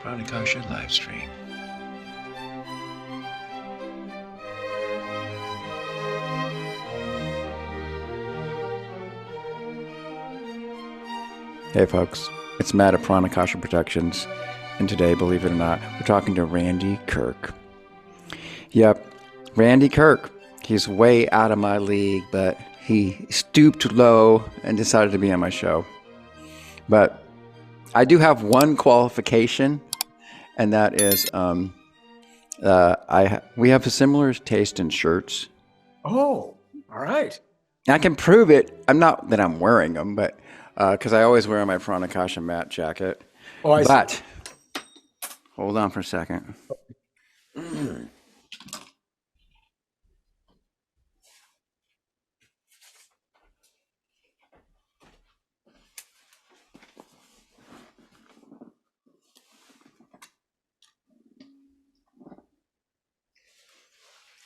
Pranakasha live stream. Hey folks, it's Matt at Pranakasha Productions, and today, believe it or not, we're talking to Randy Kirk. Yep, Randy Kirk. He's way out of my league, but he stooped low and decided to be on my show. But I do have one qualification, and that is we have a similar taste in shirts. Oh, all right. I can prove it. I'm not that I'm wearing them, but because I always wear my Pranakasha mat jacket. Oh, I but see. Hold on for a second.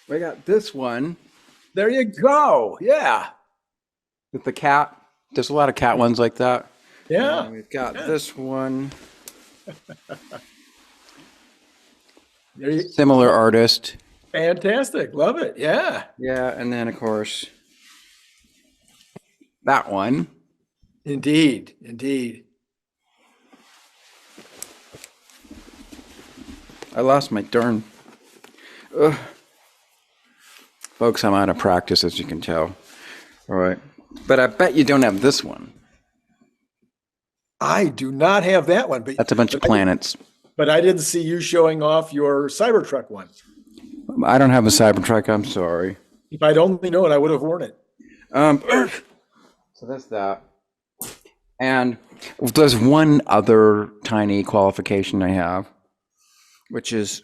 We got this one. There you go. Yeah. With the cat. There's a lot of cat ones like that. Yeah. And we've got this one. Similar artist. Fantastic. Love it. Yeah. Yeah, and then of course that one. Indeed. Indeed. I lost my darn. Ugh. Folks, I'm out of practice, as you can tell. All right. But I bet you don't have this one. I do not have that one, but That's a bunch of planets. But I didn't see you showing off your Cybertruck one. I don't have a Cybertruck. I'm sorry. If I'd only known, I would have worn it. So that's that. And there's one other tiny qualification I have, which is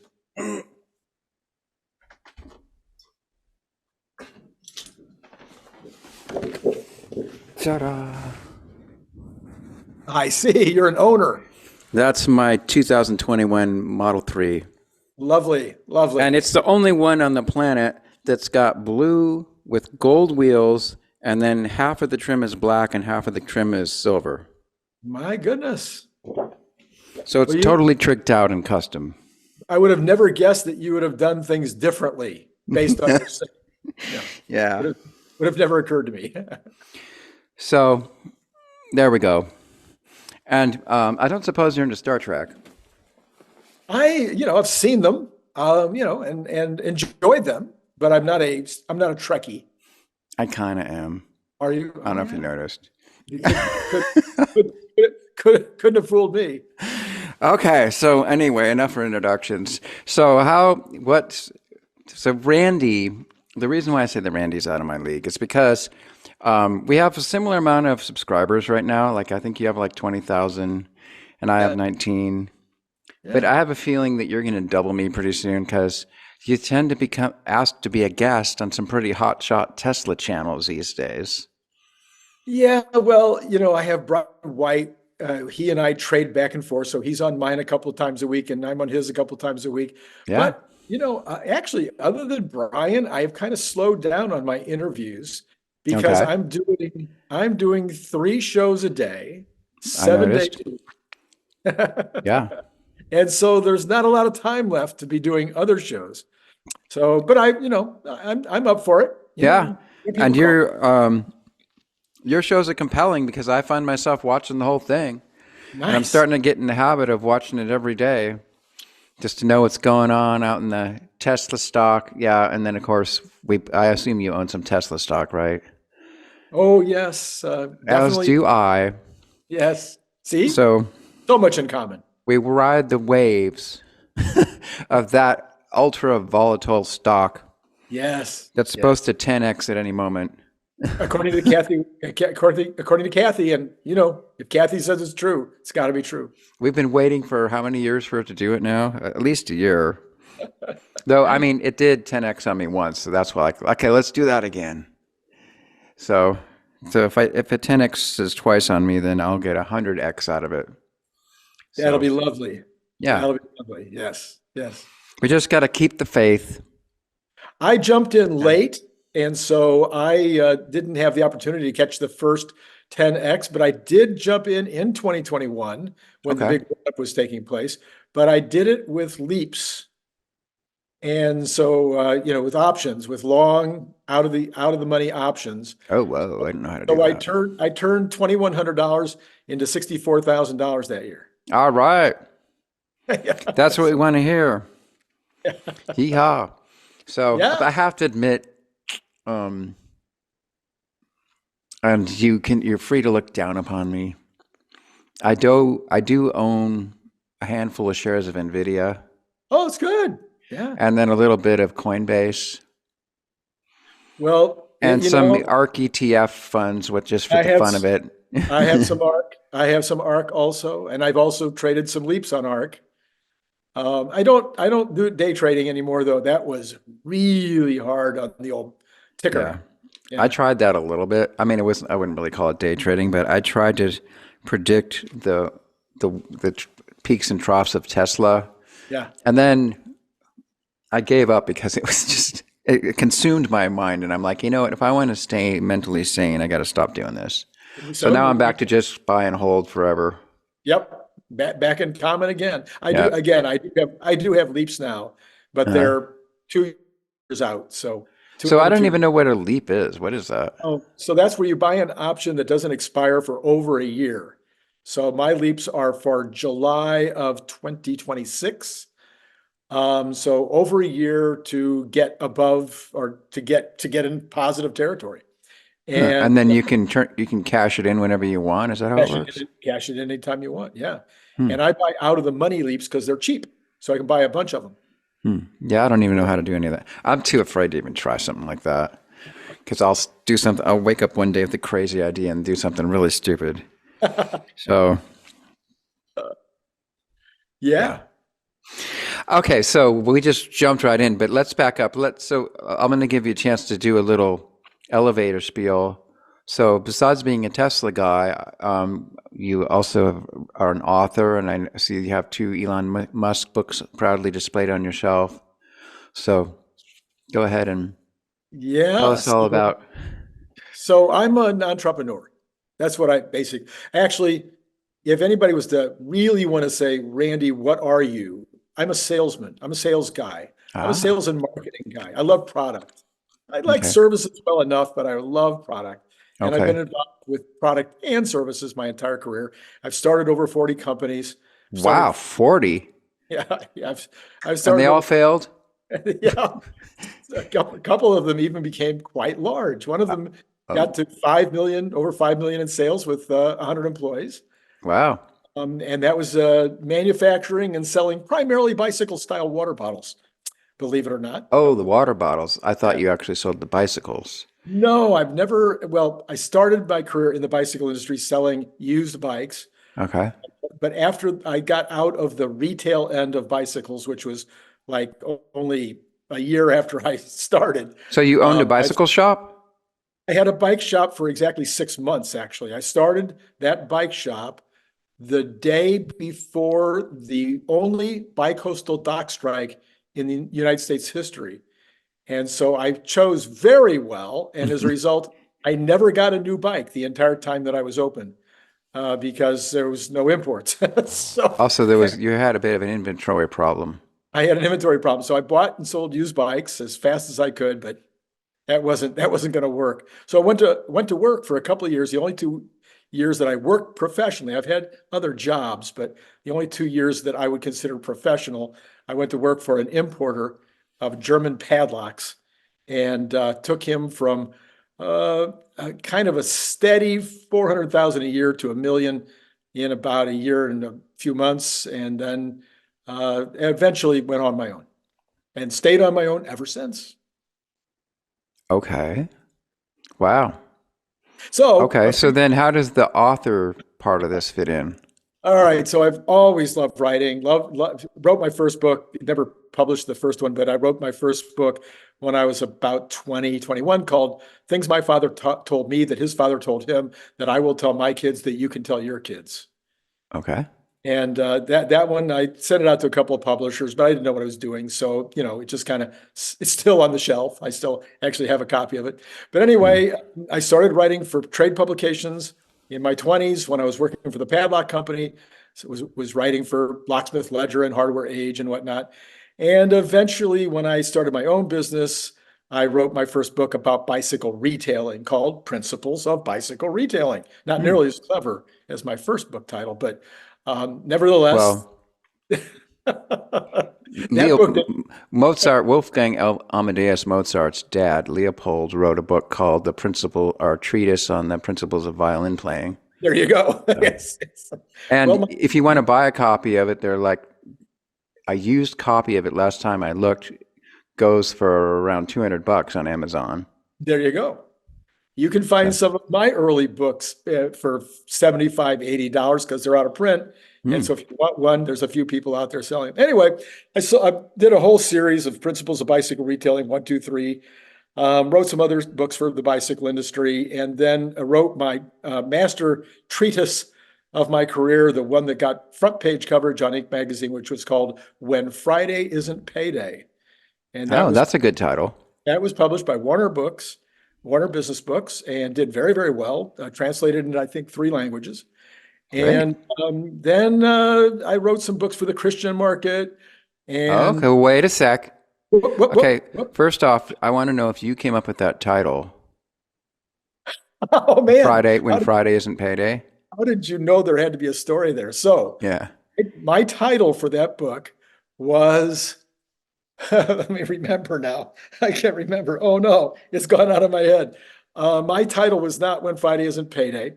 ta-da. I see. You're an owner. That's my 2021 Model 3. Lovely. Lovely. And it's the only one on the planet that's got blue with gold wheels, and then half of the trim is black and half of the trim is silver. My goodness. So it's totally tricked out and custom. I would have never guessed that you would have done things differently based on your Yeah. Would have never occurred to me. So there we go. And I don't suppose you're into Star Trek. I've seen them, and enjoyed them, but I'm not a Trekkie. I kind of am. Are you? I don't know if you noticed. You couldn't have fooled me. Okay, so anyway, enough for introductions. So Randy, the reason why I say that Randy's out of my league is because we have a similar amount of subscribers right now. Like I think you have like 20,000 and I have 19. Yeah. But I have a feeling that you're going to double me pretty soon because you tend to become asked to be a guest on some pretty hotshot Tesla channels these days. Yeah, well, I have Brian White. He and I trade back and forth. So he's on mine a couple of times a week and I'm on his a couple of times a week. Yeah. But, actually, other than Brian, I've kind of slowed down on my interviews because I'm doing 3 shows a day, 7 days a week. Yeah. And so there's not a lot of time left to be doing other shows. So, but I'm up for it. Yeah. And your shows are compelling because I find myself watching the whole thing. Nice. And I'm starting to get in the habit of watching it every day just to know what's going on out in the Tesla stock. Yeah. And then of course, I assume you own some Tesla stock, right? Oh, yes. As do I. Yes. See? So much in common. We ride the waves of that ultra volatile stock. Yes. That's supposed to 10x at any moment. According to Kathy, and if Kathy says it's true, it's got to be true. We've been waiting for how many years for it to do it now? At least a year. Though, I mean, it did 10x on me once, so that's why okay, let's do that again. So if it 10x is twice on me, then I'll get 100x out of it. That'll be lovely. Yeah. That'll be lovely. Yes. Yes. We just got to keep the faith. I jumped in late, and so I didn't have the opportunity to catch the first 10x, but I did jump in 2021 when the Okay. big run-up was taking place, but I did it with leaps. And so, with options, with long out of the money options. Oh, whoa. I didn't know how to do So I that. turned $2,100 into $64,000 that year. All right. Yeah. That's what we want to hear. Hee-haw. So Yeah. I have to admit, um, and you're free to look down upon me. I do own a handful of shares of Nvidia Oh, it's good. Yeah. and then a little bit of Coinbase Well, and some ARK ETF funds with just for I the have fun of it. I have some ARK. I have some ARK also, and I've also traded some leaps on ARK. I don't do day trading anymore though. That was really hard on the old Yeah. ticker. I Yeah. tried that a little bit. I mean, I wouldn't really call it day trading, but I tried to predict the peaks and troughs of Tesla. Yeah. And then I gave up because it consumed my mind. And I'm like, you know what? If I want to stay mentally sane, I got to stop doing this. So now I'm back to just buy and hold forever. Yep. Back in common again. I do Yeah. again. I do have leaps now, but Uh-huh. they're 2 years out. So So I another don't 2 even know what a leap is. What is that? Oh, so that's where you buy an option that doesn't expire for over a year. So my leaps are for July of 2026. So over a year to get above or to get in positive territory. Huh. And And then you can cash it in whenever you want. Is that how it works? cash it anytime you want. Yeah. Hmm. And I buy out of the money leaps because they're cheap. So I can buy a bunch of them. Yeah, I don't even know how to do any of that. I'm too afraid to even try something like that because do something. I'll wake up one day with a crazy idea and do something really stupid. So yeah. Yeah. Okay, so we just jumped right in, but let's back up. I'm going to give you a chance to do a little elevator spiel. So besides being a Tesla guy, you also are an author, and I see you have two Elon Musk books proudly displayed on your shelf. So go ahead and tell Yeah. us all about. So I'm an entrepreneur. That's what actually, if anybody was to really want to say, Randy, what are you? I'm a salesman. I'm a sales guy. I'm a Ah, sales and marketing guy. I love product. I like okay, services well enough, but I love product. And I've been okay. involved with product and services my entire career. I've started over 40 companies. Wow, Started, 40, yeah, yeah, I've and they started all over, failed. yeah, a couple of them even became quite large. One of them got Oh, to 5 million, over 5 million in sales with 100 employees. wow. And that was manufacturing and selling primarily bicycle style water bottles, believe it or not. Oh, the water bottles. I thought Yeah. you actually sold the bicycles. No, well, I started my career in the bicycle industry selling used bikes. Okay. But after I got out of the retail end of bicycles, which was like only a year after I started, So you owned a I bicycle shop? I had a bike shop for exactly 6 months, actually. I started that bike shop the day before the only bi-coastal dock strike in the United States history. And so I chose very well. And as a result, I never got a new bike the entire time that I was open because there was no imports. So Also, you had a bit of an inventory problem. I had an inventory problem. So I bought and sold used bikes as fast as I could, but that wasn't going to work. So I went to work for a couple of years. The only 2 years that I worked professionally. I've had other jobs, but the only 2 years that I would consider professional, I went to work for an importer of German padlocks and took him from a kind of a steady 400,000 a year to 1 million in about a year and a few months, and then eventually went on my own and stayed on my own ever since. Okay. Wow. So Okay. a So few then how does the author part of this fit in? All right, so I've always loved writing. Wrote my first book, never published the first one, but I wrote my first book when I was about 20, 21, called Things My Father Told Me That His Father Told Him That I Will Tell My Kids That You Can Tell Your Kids. Okay. And that one, I sent it out to a couple of publishers, but I didn't know what I was doing. So, it just kind of, it's still on the shelf. I still actually have a copy of it. But Hmm. anyway, I started writing for trade publications in my 20s when I was working for the padlock company. So was writing for Locksmith Ledger and Hardware Age and whatnot. And eventually, when I started my own business, I wrote my first book about bicycle retailing called Principles of Bicycle Retailing. Not Hmm. nearly as clever as my first book title, but nevertheless, Well, that book did. Wolfgang Amadeus Mozart's dad, Leopold, wrote a book called The Principle or Treatise on the Principles of Violin Playing. There you go. So, Yes. and Well, if you want to buy a copy of it, they're like a used copy of it last time I looked goes for around $200 on Amazon. there you go. You can find Okay. some of my early books for $75, $80 because they're out of print. And Hmm. so if you want one, there's a few people out there selling them. Anyway, I did a whole series of Principles of Bicycle Retailing, 1, 2, 3. Wrote some other books for the bicycle industry, and then wrote my master treatise of my career, the one that got front page coverage on Inc. magazine, which was called When Friday Isn't Payday. And Oh, that's a good title. that was published by Warner Books, Warner Business Books, and did very, very well. Translated into, I think, 3 languages. Great. And then I wrote some books for the Christian market. And Okay, wait a sec. whoop, whoop, Okay, whoop, whoop. first off, I want to know if you came up with that title. Oh man, When Friday isn't payday. how did you know there had to be a story there? So Yeah. my title for that book was, let me remember now. I can't remember. Oh no, it's gone out of my head. My title was not When Friday Isn't Payday.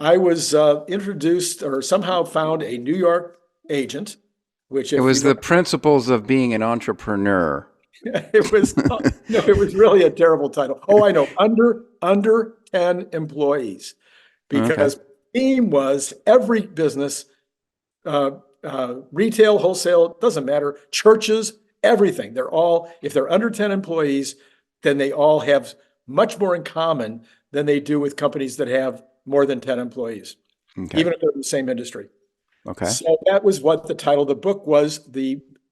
I was introduced or somehow found a New York agent, which It if you was the don't, principles of being an entrepreneur. it was no, it was really a terrible title. Oh, I know, under 10 employees, Okay. because the theme was every business, retail, wholesale, doesn't matter, churches, everything. They're all, if they're under 10 employees, then they all have much more in common than they do with companies that have more than 10 employees, Okay. even if they're in the same industry. Okay. So that was what the title of the book was.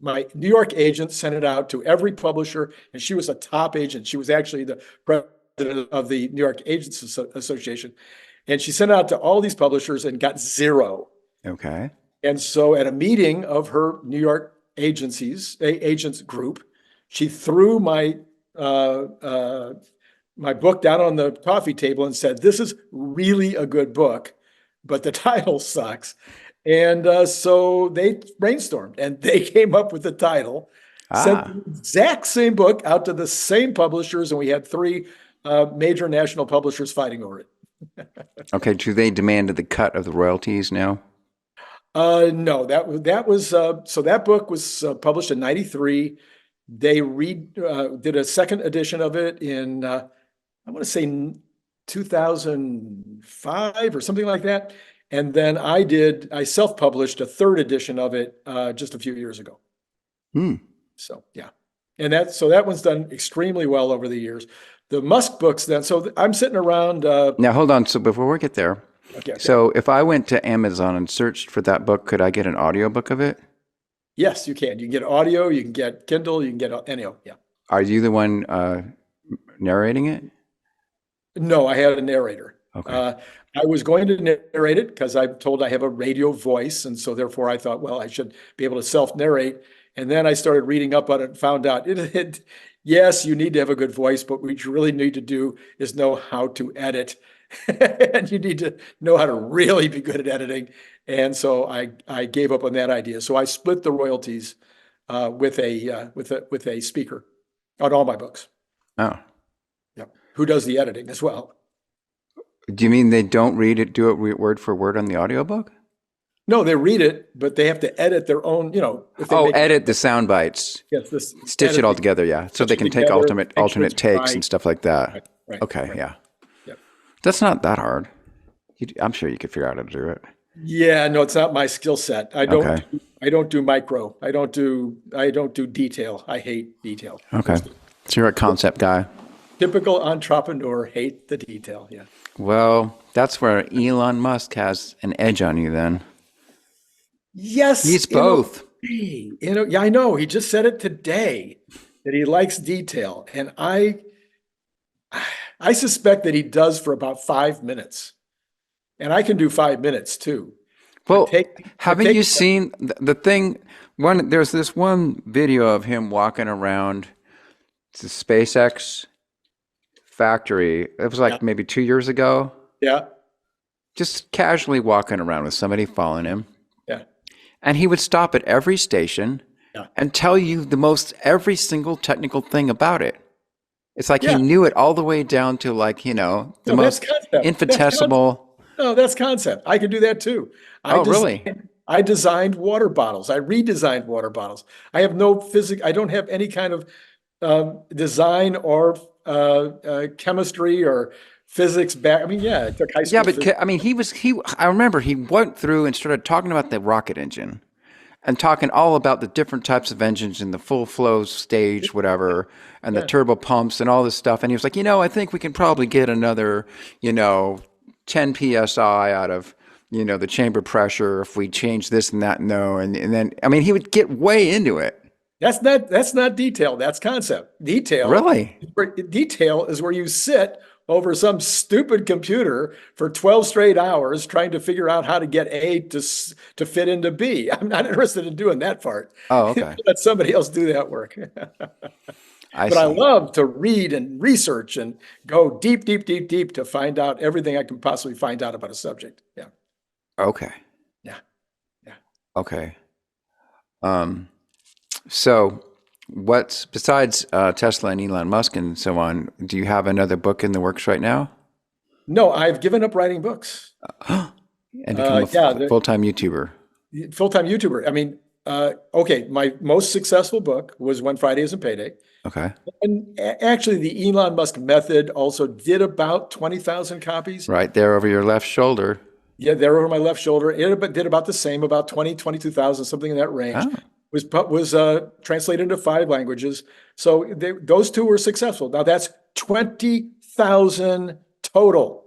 My New York agent sent it out to every publisher, and she was a top agent. She was actually the president of the New York Agents Association. And she sent it out to all these publishers and got 0. Okay. And so at a meeting of her New York agents group, she threw my book down on the coffee table and said, "This is really a good book, but the title sucks." And so they brainstormed and they came up with the title, sent Ah. the exact same book out to the same publishers, and we had 3 major national publishers fighting over it. Okay. Do they demanded the cut of the royalties now? No, that was so that book was published in '93. They did a second edition of it in I want to say 2005 or something like that. And then I self-published a third edition of it just a few years ago. Hmm. So yeah. And that one's done extremely well over the years. The Musk books then, so I'm sitting around Now hold on. So before we get there, okay. so if I went to Amazon and searched for that book, could I get an audiobook of it? Yes, you can. You can get audio, you can get Kindle, you can get any. Yeah. Are you the one narrating it? No, I had a narrator. Okay. I was going to narrate it because I'm told I have a radio voice. And so therefore I thought, well, I should be able to self-narrate. And then I started reading up on it and found out yes, you need to have a good voice, but what you really need to do is know how to edit. And you need to know how to really be good at editing. And so I gave up on that idea. So I split the royalties with a speaker on all my books. Oh. Yeah. Who does the editing as well. Do you mean they don't do it word for word on the audiobook? No, they read it, but they have to edit their own, if they make Edit the sound bites. yes, this Stitch it all together, yeah. So they can take alternate make sure it's takes right. and stuff like that. Right, Okay, right. yeah. Yep. That's not that hard. I'm sure you could figure out how to do it. Yeah, no, it's not my skill set. I don't Okay. do micro. I don't do detail. I hate detail. Okay. So you're a concept guy. Typical entrepreneur, hate the detail. Yeah. Well, that's where Elon Musk has an edge on you then. Yes. He's both. Yeah, I know. He just said it today that he likes detail. And I suspect that he does for about 5 minutes. and I can do 5 minutes too. But Well, haven't you seen the thing? There's this one video of him walking around the SpaceX factory. It was yeah, like maybe 2 years ago. yeah, Just casually walking around with somebody following him. yeah, And he would stop at every station yeah, and tell you every single technical thing about it. It's like he yeah. knew it all the way down to like, the No, that's most concept. That's concept. infinitesimal. No, that's concept. I can do that too. I Oh, really? designed, I designed water bottles. I redesigned water bottles. I have no physics. I don't have any kind of design or chemistry or physics back. I mean, yeah, I took high Yeah, school but physics. I mean, I remember he went through and started talking about the rocket engine and talking all about the different types of engines in the full flow stage, whatever, and the Yeah, turbo pumps and all this stuff. And he was like, I think we can probably get another, 10 psi out of, the chamber pressure if we change this and that. No. And then, I mean, he would get way into it. that's not detail. That's concept. Really? Detail is where you sit over some stupid computer for 12 straight hours trying to figure out how to get A to fit into B. I'm not interested in doing that part. Oh, okay. Let somebody else do that work. I But I see. love to read and research and go deep, deep, deep, deep to find out everything I can possibly find out about a subject. Yeah. Okay. Yeah. Yeah. Okay. Um, so what's besides Tesla and Elon Musk and so on, do you have another book in the works right now? No, I've given up writing books. And become a Yeah, full-time YouTuber. full-time YouTuber. I mean, okay, my most successful book was When Friday Isn't Payday. Okay. And actually, the Elon Musk Method also did about 20,000 copies. Right there over your left shoulder. Yeah, they're over my left shoulder. It did about the same, about 22,000, something in that range. Oh, Was translated into 5 languages. So those two were successful. Now that's 20,000 total.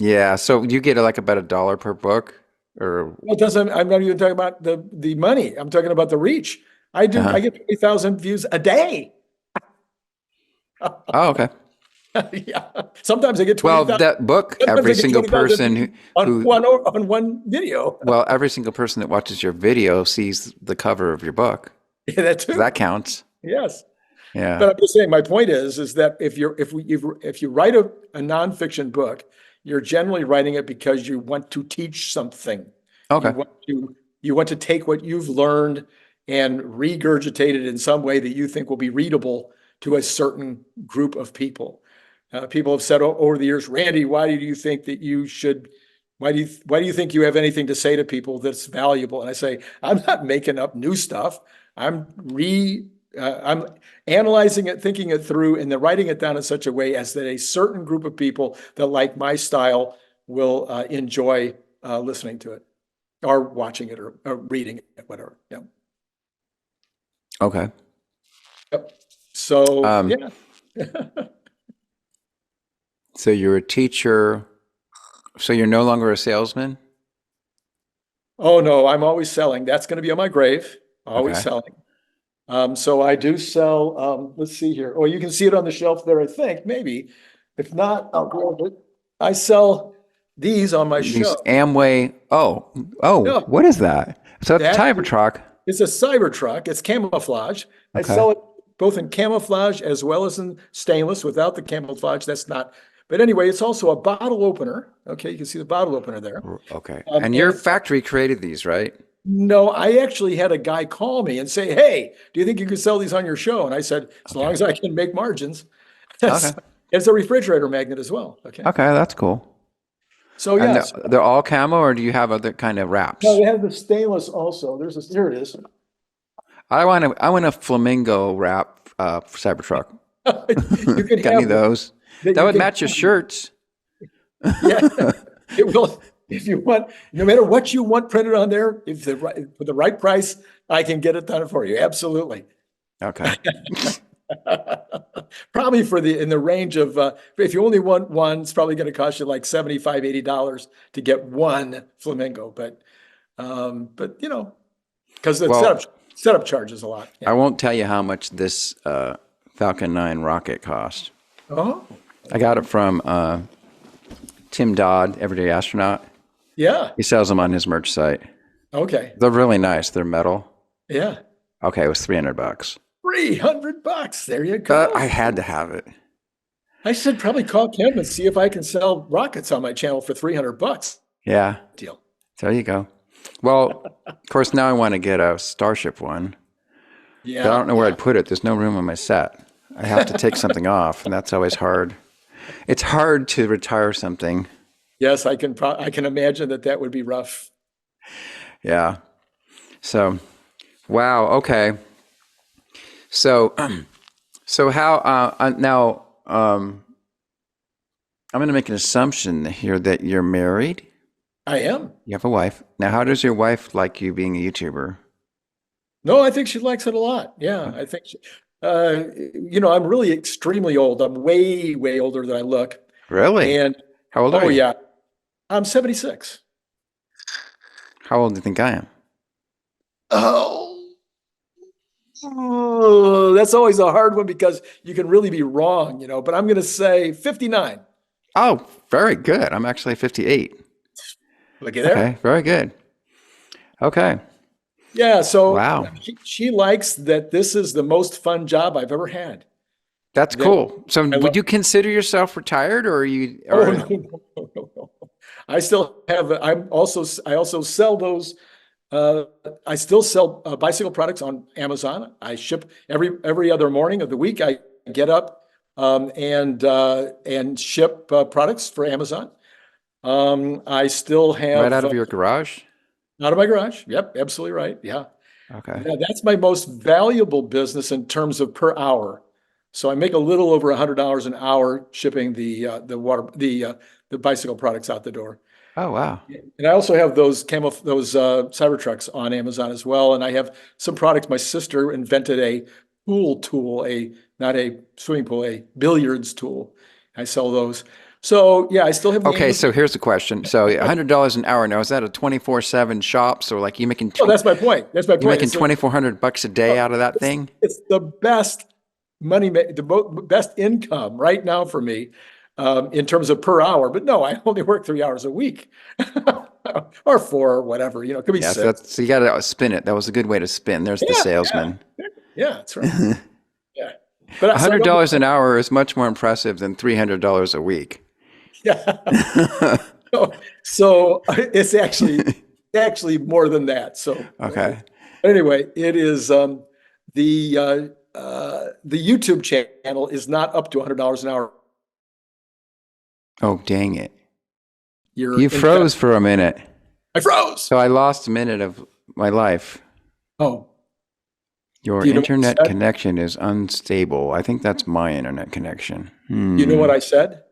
yeah. So you get like about $1 per book or, Well, it doesn't, I'm not even talking about the money. I'm talking about the reach. I uh-huh. get 20,000 views a day. Oh, okay. Yeah. Sometimes I get Well, 20,000. that book, Sometimes every I get single 20,000 person on one video. well, every single person that watches your video sees the cover of your book. Yeah, that So too. that counts. Yes. Yeah. But I'm just saying, my point is that if you write a nonfiction book, you're generally writing it because you want to teach something. Okay. You want to take what you've learned and regurgitate it in some way that you think will be readable to a certain group of people. People have said over the years, Randy, why do you think that you should? Why do you think you have anything to say to people that's valuable? And I say, I'm not making up new stuff. I'm analyzing it, thinking it through, and then writing it down in such a way as that a certain group of people that like my style will enjoy listening to it, or watching it, or reading it, whatever. Yeah. Okay. Yep. So Um, yeah. so you're a teacher. So you're no longer a salesman? Oh no, I'm always selling. That's going to be on my grave. Always Okay. selling. So I do sell. Let's see here. Oh, you can see it on the shelf there. I think maybe. If not, I'll grab it. I sell these on my These show. Amway. No, What is that? So it's a that Cybertruck. is a Cybertruck. It's camouflage. I Okay. sell it both in camouflage as well as in stainless. Without the camouflage, that's not. But anyway, it's also a bottle opener. Okay, you can see the bottle opener there. Okay. And your And factory created these, right? no, I actually had a guy call me and say, "Hey, do you think you could sell these on your show?" And I said, "As long Okay. as I can make margins." Okay. It's a refrigerator magnet as well. Okay. Okay, that's cool. So And yes, they're all camo, or do you have other kind of no, wraps? they have the stainless also. Here it is. I want a flamingo wrap Cybertruck. You can Got any of have those? that. That You would can, match your shirts. yeah, it will. If you want, no matter what you want printed on there, if for the right price, I can get it done for you. Absolutely. Okay. Probably in the range of, if you only want one, it's probably going to cost you like $75, $80 to get one flamingo. But because the Well, setup charges a lot. I Yeah. won't tell you how much this Falcon 9 rocket cost. Oh, I got it from Tim Dodd, Everyday Astronaut. Yeah. He sells them on his merch site. Okay. They're really nice. They're metal. Yeah. Okay, it was $300. $300. There you I go. had to have it. I should probably call Kim and see if I can sell rockets on my channel for $300. Yeah, Deal. there you go. Well, of course, now I want to get a Starship one, but I Yeah. don't know where I'd put it. There's no room on my set. I have to take something off, and that's always hard. It's hard to retire something. Yes, I can imagine that would be rough. Yeah. So, wow. Okay. So, so how now? I'm going to make an assumption here that you're married. I am. You have a wife. Now, how does your wife like you being a YouTuber? No, I think she likes it a lot. Yeah, I think I'm really extremely old. I'm way, way older than I look. Really? And How old are oh you? yeah, I'm 76. How old do you think I am? Oh, that's always a hard one because you can really be wrong, but I'm going to say 59. Oh, very good. I'm actually 58. Looky there. Okay, very good. Okay. Yeah, so Wow. she likes that this is the most fun job I've ever had. That's That cool. So I would love. you consider yourself retired or are you Oh or no, no. I still have. I also sell those. I still sell bicycle products on Amazon. I ship every other morning of the week. I get up and ship products for Amazon. I still right have out of your garage? out of my garage. Yep, absolutely right. Yeah. Okay. That's my most valuable business in terms of per hour. So I make a little over $100 an hour shipping the bicycle products out the door. Oh, wow. And I also have those Cybertrucks on Amazon as well. And I have some products. My sister invented a pool tool, not a swimming pool, a billiards tool. I sell those. So yeah, I still have the Okay, Amazon. so here's the question. So $100 an hour now, is that a 24/7 shop? So like Oh, that's my point. That's my you point. making $2,400 a day out of that thing? It's the best best income right now for me in terms of per hour. But no, I only work 3 hours a week or four or whatever. It could be Yeah, six. so you got to spin it. That was a good way to spin. There's the Yeah, salesman. yeah, that's right. Yeah, but so I don't. $100 an hour is much more impressive than $300 a week. Yeah. So it's actually more than that. So Okay. anyway, it is the YouTube channel is not up to $100 an hour. Oh, dang it. You're You froze for a minute. I froze. So I lost a minute of my life. Oh, Your do you know what I internet said? connection is unstable. I think that's my internet connection. You know what I said?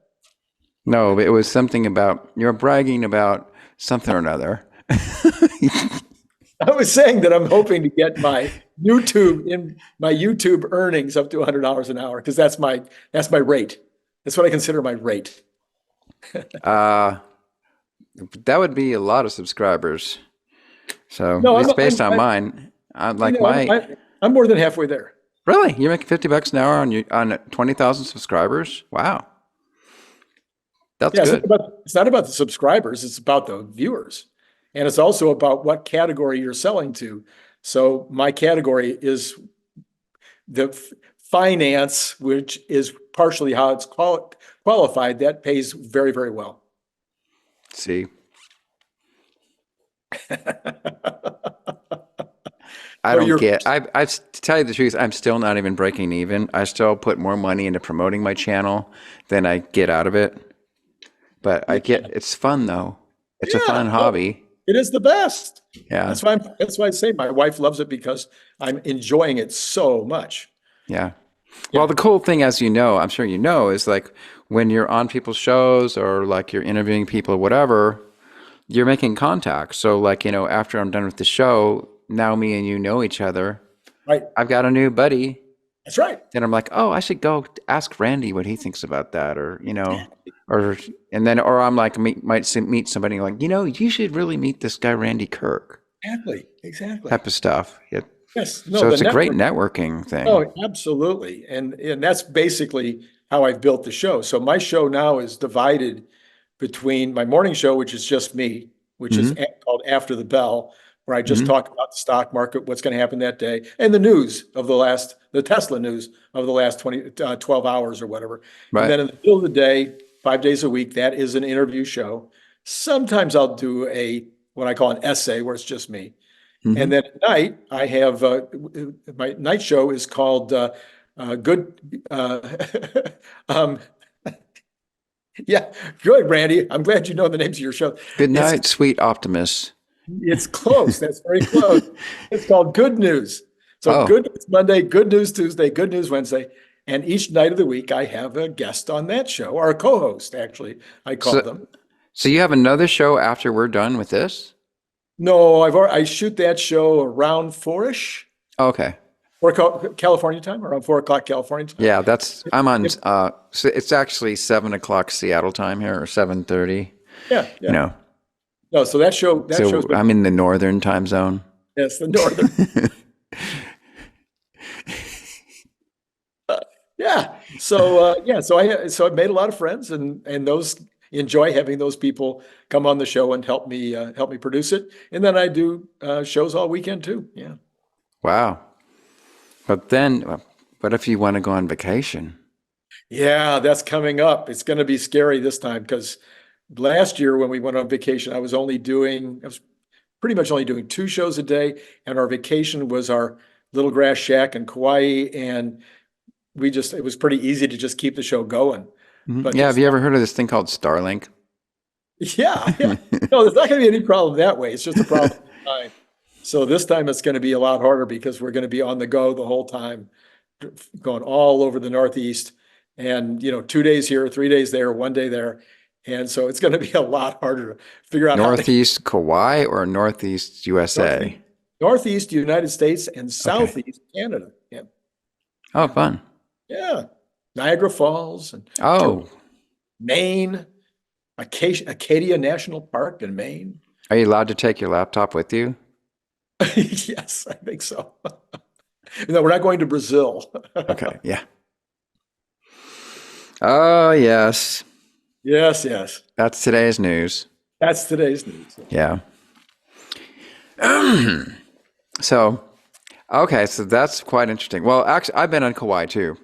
No, it was something about, you're bragging about something or another. I was saying that I'm hoping to get my YouTube earnings up to $100 an hour because that's my rate. That's what I consider my rate. That would be a lot of subscribers. So No, it's based on mine. I'm more than halfway there. Really? You're making $50 an hour on 20,000 subscribers? Wow. That's Yeah, good. it's not about the subscribers, it's about the viewers. And it's also about what category you're selling to. So my category is the finance, which is partially how it's qualified. That pays very, very well. See, I So don't get. To tell you the truth, I'm still not even breaking even. I still put more money into promoting my channel than I get out of it. But it's fun though. It's a fun hobby. It is the best. Yeah. That's why I say my wife loves it because I'm enjoying it so much. Yeah. Well, the cool thing, as you know, I'm sure you know, is like when you're on people's shows or like you're interviewing people or whatever, you're making contact. So like, after I'm done with the show, now me and you know each other. Right. I've got a new buddy. That's right. Then I'm like, oh, I should go ask Randy what he thinks about that, or or I'm like, might meet somebody like, you should really meet this guy Randy Kirk. Exactly. Type of stuff. Yeah. Yes. No, So it's a great networking thing. Oh, absolutely. And that's basically how I've built the show. So my show now is divided between my morning show, which is just me, which is Mm-hmm. called After the Bell, where I just Mm-hmm. talk about the stock market, what's going to happen that day, and the Tesla news of the last 12 hours or whatever. And Right. then in the middle of the day, 5 days a week, that is an interview show. Sometimes I'll do what I call an essay where it's just me. Mm-hmm. And then at night, I have my night show is called Good. Um, yeah, good, Randy. I'm glad you know the names of your show. Good It's night, sweet optimist. it's close. That's very close. It's called Good News. So Oh, Good News Monday, Good News Tuesday, Good News Wednesday, and each night of the week I have a guest on that show, or a co-host, actually, I call so them. so you have another show after we're done with this? No, I shoot that show around four-ish, Okay. California time, around 4 o'clock California time. Yeah, I'm on If- so it's actually 7 o'clock Seattle time here, or 7:30. yeah, You yeah. know. No, so that show's So been, I'm in the northern time zone. yes, the northern. Yeah. So I've made a lot of friends, and those enjoy having those people come on the show and help me produce it. And then I do shows all weekend too. Yeah. Wow. But then what if you want to go on vacation? Yeah, that's coming up. It's going to be scary this time because last year when we went on vacation, I was pretty much only doing 2 shows a day, and our vacation was our little grass shack in Kauai, and it was pretty easy to just keep the show going. Mhm. But Yeah, have this you ever heard of this thing called Starlink? Yeah, yeah. No, there's not going to be any problem that way. It's just a problem with time. So this time it's going to be a lot harder because we're going to be on the go the whole time, going all over the Northeast, and 2 days here, 3 days there, one day there, and so it's going to be a lot harder to figure out how to Northeast Kauai or Northeast USA? Northeast, Northeast United States and Okay. Southeast Canada. Yeah, Oh, fun. yeah. Niagara Falls and Oh, Maine, Acadia National Park in Maine. are you allowed to take your laptop with you? Yes, I think so. No, we're not going to Brazil. Okay, yeah. Oh, yes. Yes, yes. That's today's news. That's today's news. Yeah. So, okay, so that's quite interesting. Well, actually, I've been on Kauai too.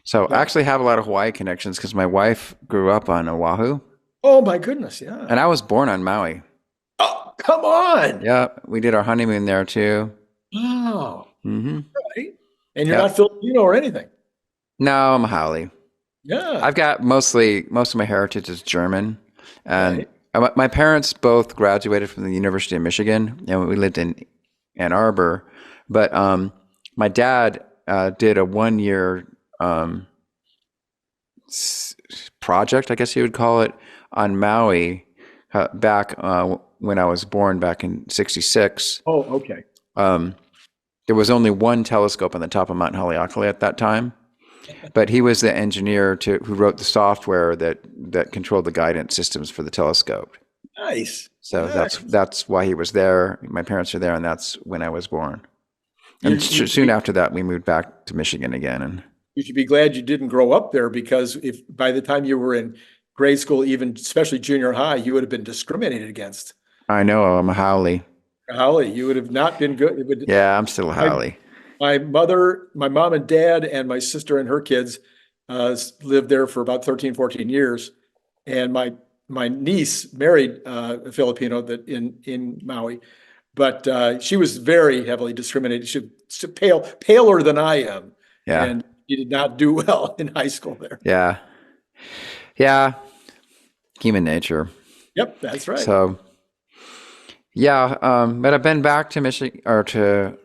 So I Yeah. actually have a lot of Hawaii connections because my wife grew up on Oahu Oh my goodness, yeah. and I was born on Maui. Oh, come on. Yeah, we did our honeymoon there too. Oh, Mm-hmm. right. And you're Yeah. not Filipino or anything. No, I'm a Haole. Yeah. I've got most of my heritage is German, and Right. my parents both graduated from the University of Michigan, and we lived in Ann Arbor. But my dad did a 1 year project, I guess you would call it, on Maui back when I was born back in '66. Oh, okay. There was only one telescope on the top of Mount Haleakala at that time, but he was the engineer who wrote the software that controlled the guidance systems for the telescope. Nice. So Nice. that's why he was there. My parents are there, and that's when I was born. You, And you, should soon be, after that, we moved back to Michigan again. And you should be glad you didn't grow up there because if by the time you were in grade school, even especially junior high, you would have been discriminated against. I know I'm a Haole. Holly, you would have not been good. Yeah, I'm still a My, Haole. my mother, my mom and dad, and my sister and her kids lived there for about 13, 14 years. And my niece married a Filipino that in Maui, but she was very heavily discriminated. She's paler than I am, Yeah, and she did not do well in high school there. yeah, yeah. Human nature. Yep, that's right. So yeah, but I've been back to Michigan or to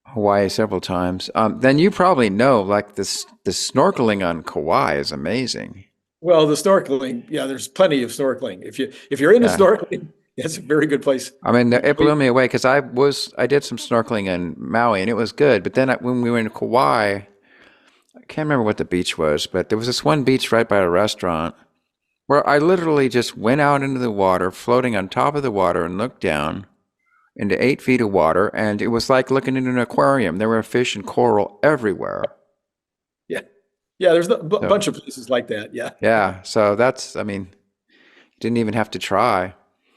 Hawaii several times. Then you probably know, like the snorkeling on Kauai is amazing. Well, the snorkeling, yeah, there's plenty of snorkeling. If you're into Yeah. snorkeling, it's a very good place. I mean, it blew me away because I did some snorkeling in Maui and it was good. But then when we were in Kauai, I can't remember what the beach was, but there was this one beach right by a restaurant where I literally just went out into the water, floating on top of the water, and looked down into 8 feet of water, and it was like looking into an aquarium. There were fish and coral everywhere. Yeah, yeah. There's a So bunch of places like that. Yeah. yeah, so I mean, didn't even have to try.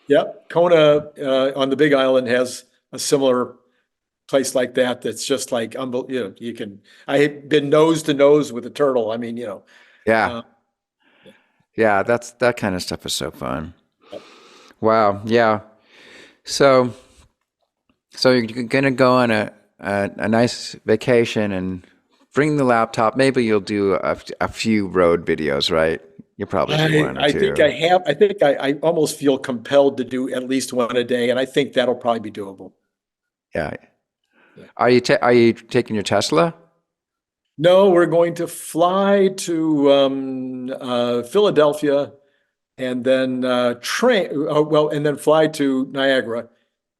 Yep. Kona on the Big Island has a similar place like that. That's just like, you can, I had been nose to nose with a turtle. I mean, Yeah. uh, Yeah, that kind of stuff is so fun. Wow. Yeah. So so you're gonna go on a nice vacation and bring the laptop. Maybe you'll do a few road videos, right? You'll probably do one or I think I two. have, I think I almost feel compelled to do at least one a day. And I think that'll probably be doable. Yeah. Yeah. Are you taking your Tesla? No, we're going to fly to Philadelphia and then and then fly to Niagara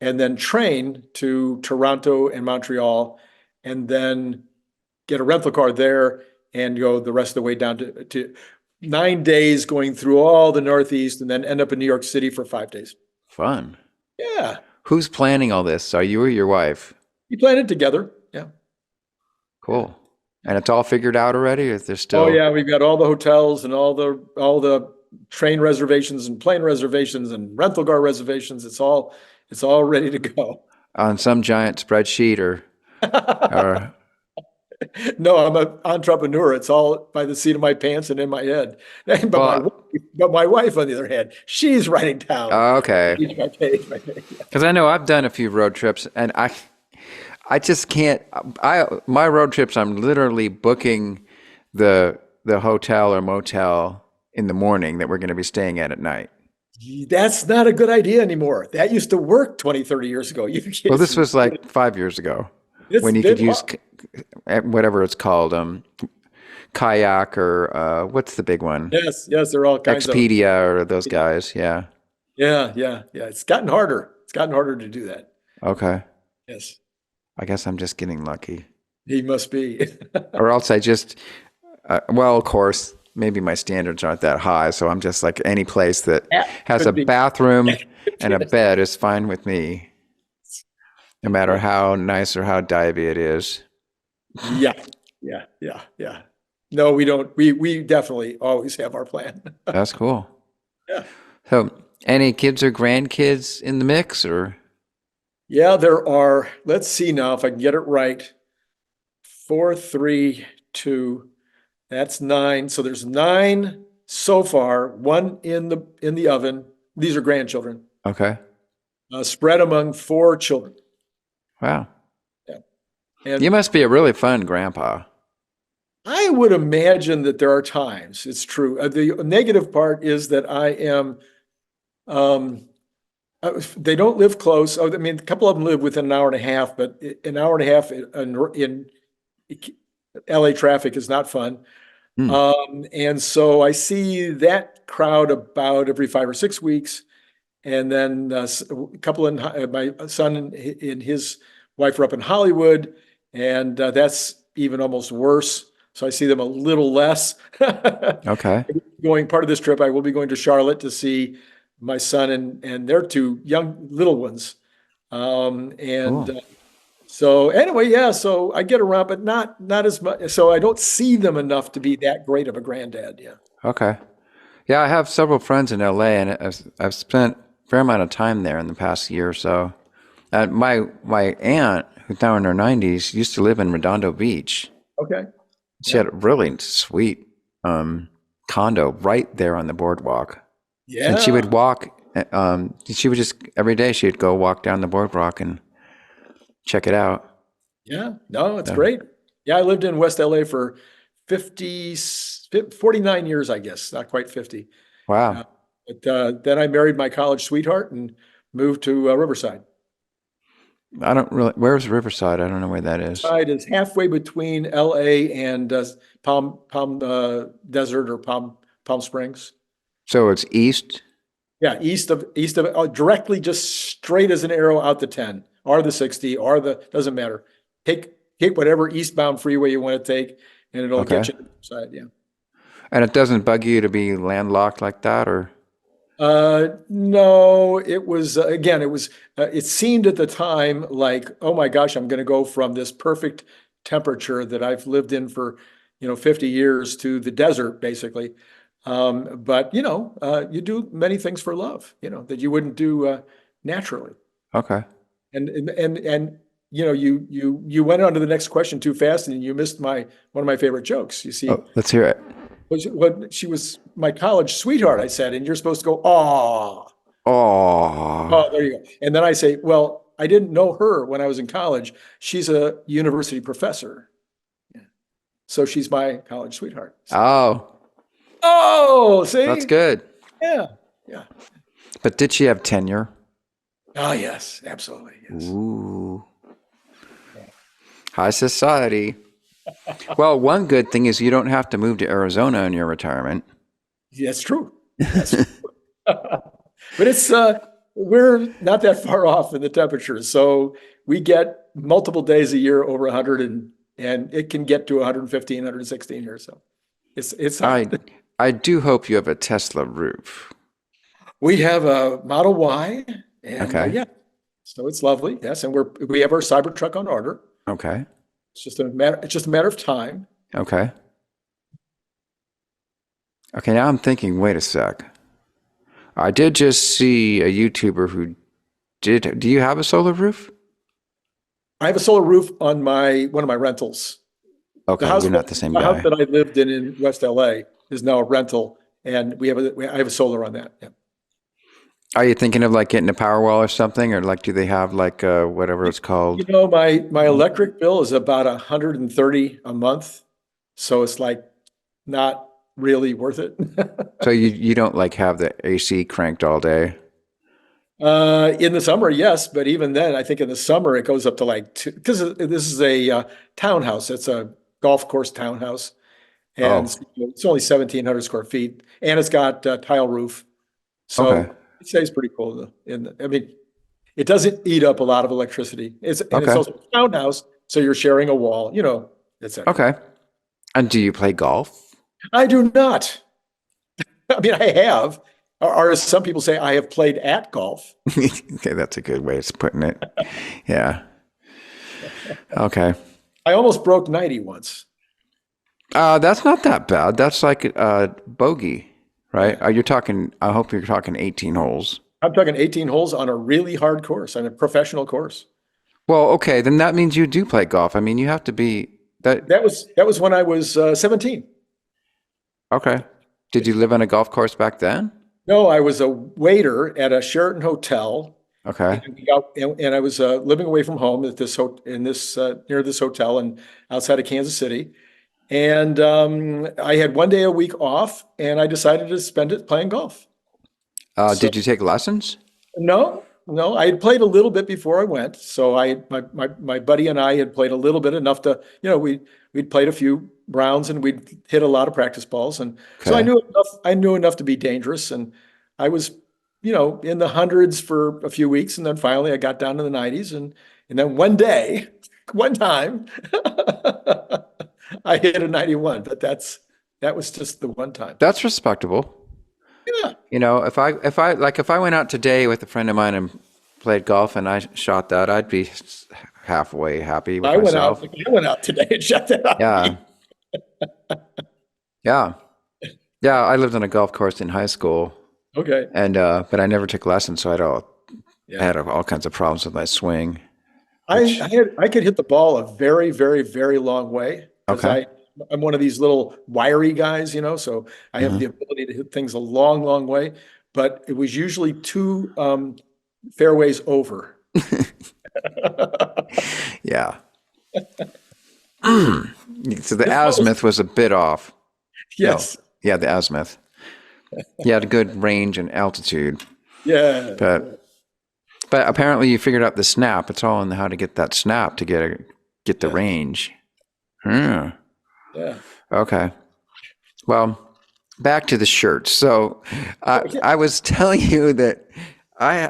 and then train to Toronto and Montreal and then get a rental car there and go the rest of the way down to 9 days going through all the Northeast and then end up in New York City for 5 days. Fun. Yeah, Who's planning all this? Are you or your wife? we planned it together. Yeah. Yeah. Cool. And it's all figured out already? Or is there Oh still yeah, we've got all the hotels and all the train reservations and plane reservations and rental car reservations. It's all ready to go. on some giant spreadsheet or No, I'm an entrepreneur. It's all by the seat of my pants and in my head. But my well, wife, but my wife, on the other hand, she's writing down okay. page by page by page. Because I know I've done a few road trips, and I just can't. My road trips, I'm literally booking the hotel or motel in the morning that we're going to be staying at night. That's not a good idea anymore. That used to work 20, 30 years ago. You Well, kids, this was like 5 years ago it's when you could been use whatever it's called, kayak or what's the big one? yes, yes, there are all kinds of Expedia or those guys. Yeah. yeah. It's gotten harder. It's gotten harder to do that. Okay. Yes, I guess I'm just getting lucky. he must be. Or else I just, well, of course, maybe my standards aren't that high. So I'm just like any place that That has a could be. bathroom and a bed is fine with me, no matter how nice or how divey it is. Yeah, yeah. No, we don't. We definitely always have our plan. That's cool. Yeah. So, any kids or grandkids in the mix or? Yeah, there are, let's see now if I can get it right. Four, three, two, that's nine. So there's nine so far, one in the oven. These are grandchildren, Okay. spread among four children. Wow. Yeah. You And must be a really fun grandpa. I would imagine that there are times, it's true. The negative part is that I am, um, they don't live close. Oh, I mean, a couple of them live within an hour and a half, but an hour and a half in LA traffic is not fun. Hmm. And so I see that crowd about every 5 or 6 weeks. And then a couple in my son and his wife are up in Hollywood, and that's even almost worse. So I see them a little less. Okay. Going part of this trip, I will be going to Charlotte to see my son and their two young little ones. And Cool. so anyway, yeah, so I get around, but not as much. So I don't see them enough to be that great of a granddad. Yeah. Okay. Yeah, I have several friends in LA, and I've spent a fair amount of time there in the past year or so. My aunt, who's now in her 90s, used to live in Redondo Beach. Okay. She Yeah. had a really sweet condo right there on the boardwalk. And she Yeah. would walk, she would just, every day she'd go walk down the boardwalk and check it out. Yeah. No, it's So, great. Yeah, I lived in West LA for 49 years, I guess, not quite 50. Uh, wow. but then I married my college sweetheart and moved to Riverside. I don't really, where's Riverside? I don't know where that is. Riverside is halfway between LA and Palm Desert or Palm Springs. So it's east? Yeah, east of directly just straight as an arrow out the 10 or the 60 or the doesn't matter. Take whatever eastbound freeway you want to take, and it'll get Okay. you to the side. Yeah. And it doesn't bug you to be landlocked like that, or? No, it was again, it seemed at the time like, oh my gosh, I'm going to go from this perfect temperature that I've lived in for, 50 years to the desert, basically. But you do many things for love, that you wouldn't do naturally. Okay. And you went on to the next question too fast, and you missed one of my favorite jokes. You see, Oh, let's hear it. she was my college sweetheart, I said, and you're supposed to go, "Aw." Oh, Oh, there you go. And then I say, well, I didn't know her when I was in college. She's a university professor. Yeah. So she's my college sweetheart. So, oh, oh, that's see? good. Yeah. Yeah. But did she have tenure? Oh, yes, absolutely. Yes. Ooh, high society. Well, one good thing is you don't have to move to Arizona in your retirement. That's true. That's true. But we're not that far off in the temperatures. So we get multiple days a year over 100 and it can get to 115, 116 here. So it's hot. I do hope you have a Tesla roof. We have a Model Y and Okay. yeah, so it's lovely. Yes. And we have our Cybertruck on order. Okay. It's just a matter of time. Okay. Okay, now I'm thinking, wait a sec. I did just see a YouTuber who do you have a solar roof? I have a solar roof on one of my rentals. Okay, we're not the same The house guy. that I lived in West LA is now a rental, and I have a solar on that. Yeah. Are you thinking of like getting a power wall or something, or like do they have like whatever it's called? My electric bill is about 130 a month, so it's like not really worth it. So you don't like have the AC cranked all day? In the summer, yes, but even then, I think in the summer it goes up to like two, because this is a townhouse. It's a golf course townhouse, and Oh, it's only 1,700 square feet, and it's got a tile roof, okay. so it stays pretty cool. I mean, it doesn't eat up a lot of electricity. It's Okay. also a townhouse, so you're sharing a wall, etc. Okay. And do you play golf? I do not. I mean, I have, or as some people say, I have played at golf. Okay, that's a good way of putting it. Yeah. Okay. I almost broke 90 once. That's not that bad. That's like bogey, right? Yeah. I hope you're talking 18 holes. I'm talking 18 holes on a really hard course, on a professional course. Well, okay, then that means you do play golf. I mean, you have to be that. That was when I was 17. Okay. Did you live on a golf course back then? No, I was a waiter at a Sheraton hotel, Okay. and I was living away from home at near this hotel and outside of Kansas City. And I had one day a week off, and I decided to spend it playing golf. So Did you take lessons? no, no, I had played a little bit before I went. So my buddy and I had played a little bit, enough to, we'd played a few rounds and we'd hit a lot of practice balls. And so Okay. I knew enough to be dangerous. And I was, in the hundreds for a few weeks. And then finally I got down to the 90s. And then one time, I hit a 91, but that was just the one time. That's respectable. Yeah. If I went out today with a friend of mine and played golf and I shot that, I'd be halfway happy with myself. I went out today and shot that out. Yeah. Yeah. Yeah. I lived on a golf course in high school Okay. and, but I never took lessons. So I Yeah. had all kinds of problems with my swing. I could hit the ball a very, very, very long way because Okay. I'm one of these little wiry guys, so I have the Mhm. ability to hit things a long, long way. But it was usually two fairways over. Yeah. So the azimuth was a bit off. Yes. Yeah, the azimuth. You had a good range and altitude, Yeah. but apparently you figured out the snap. It's all in how to get that snap to get the Yeah. range. Hmm. Yeah. Okay. Well, back to the shirts. So I was telling you that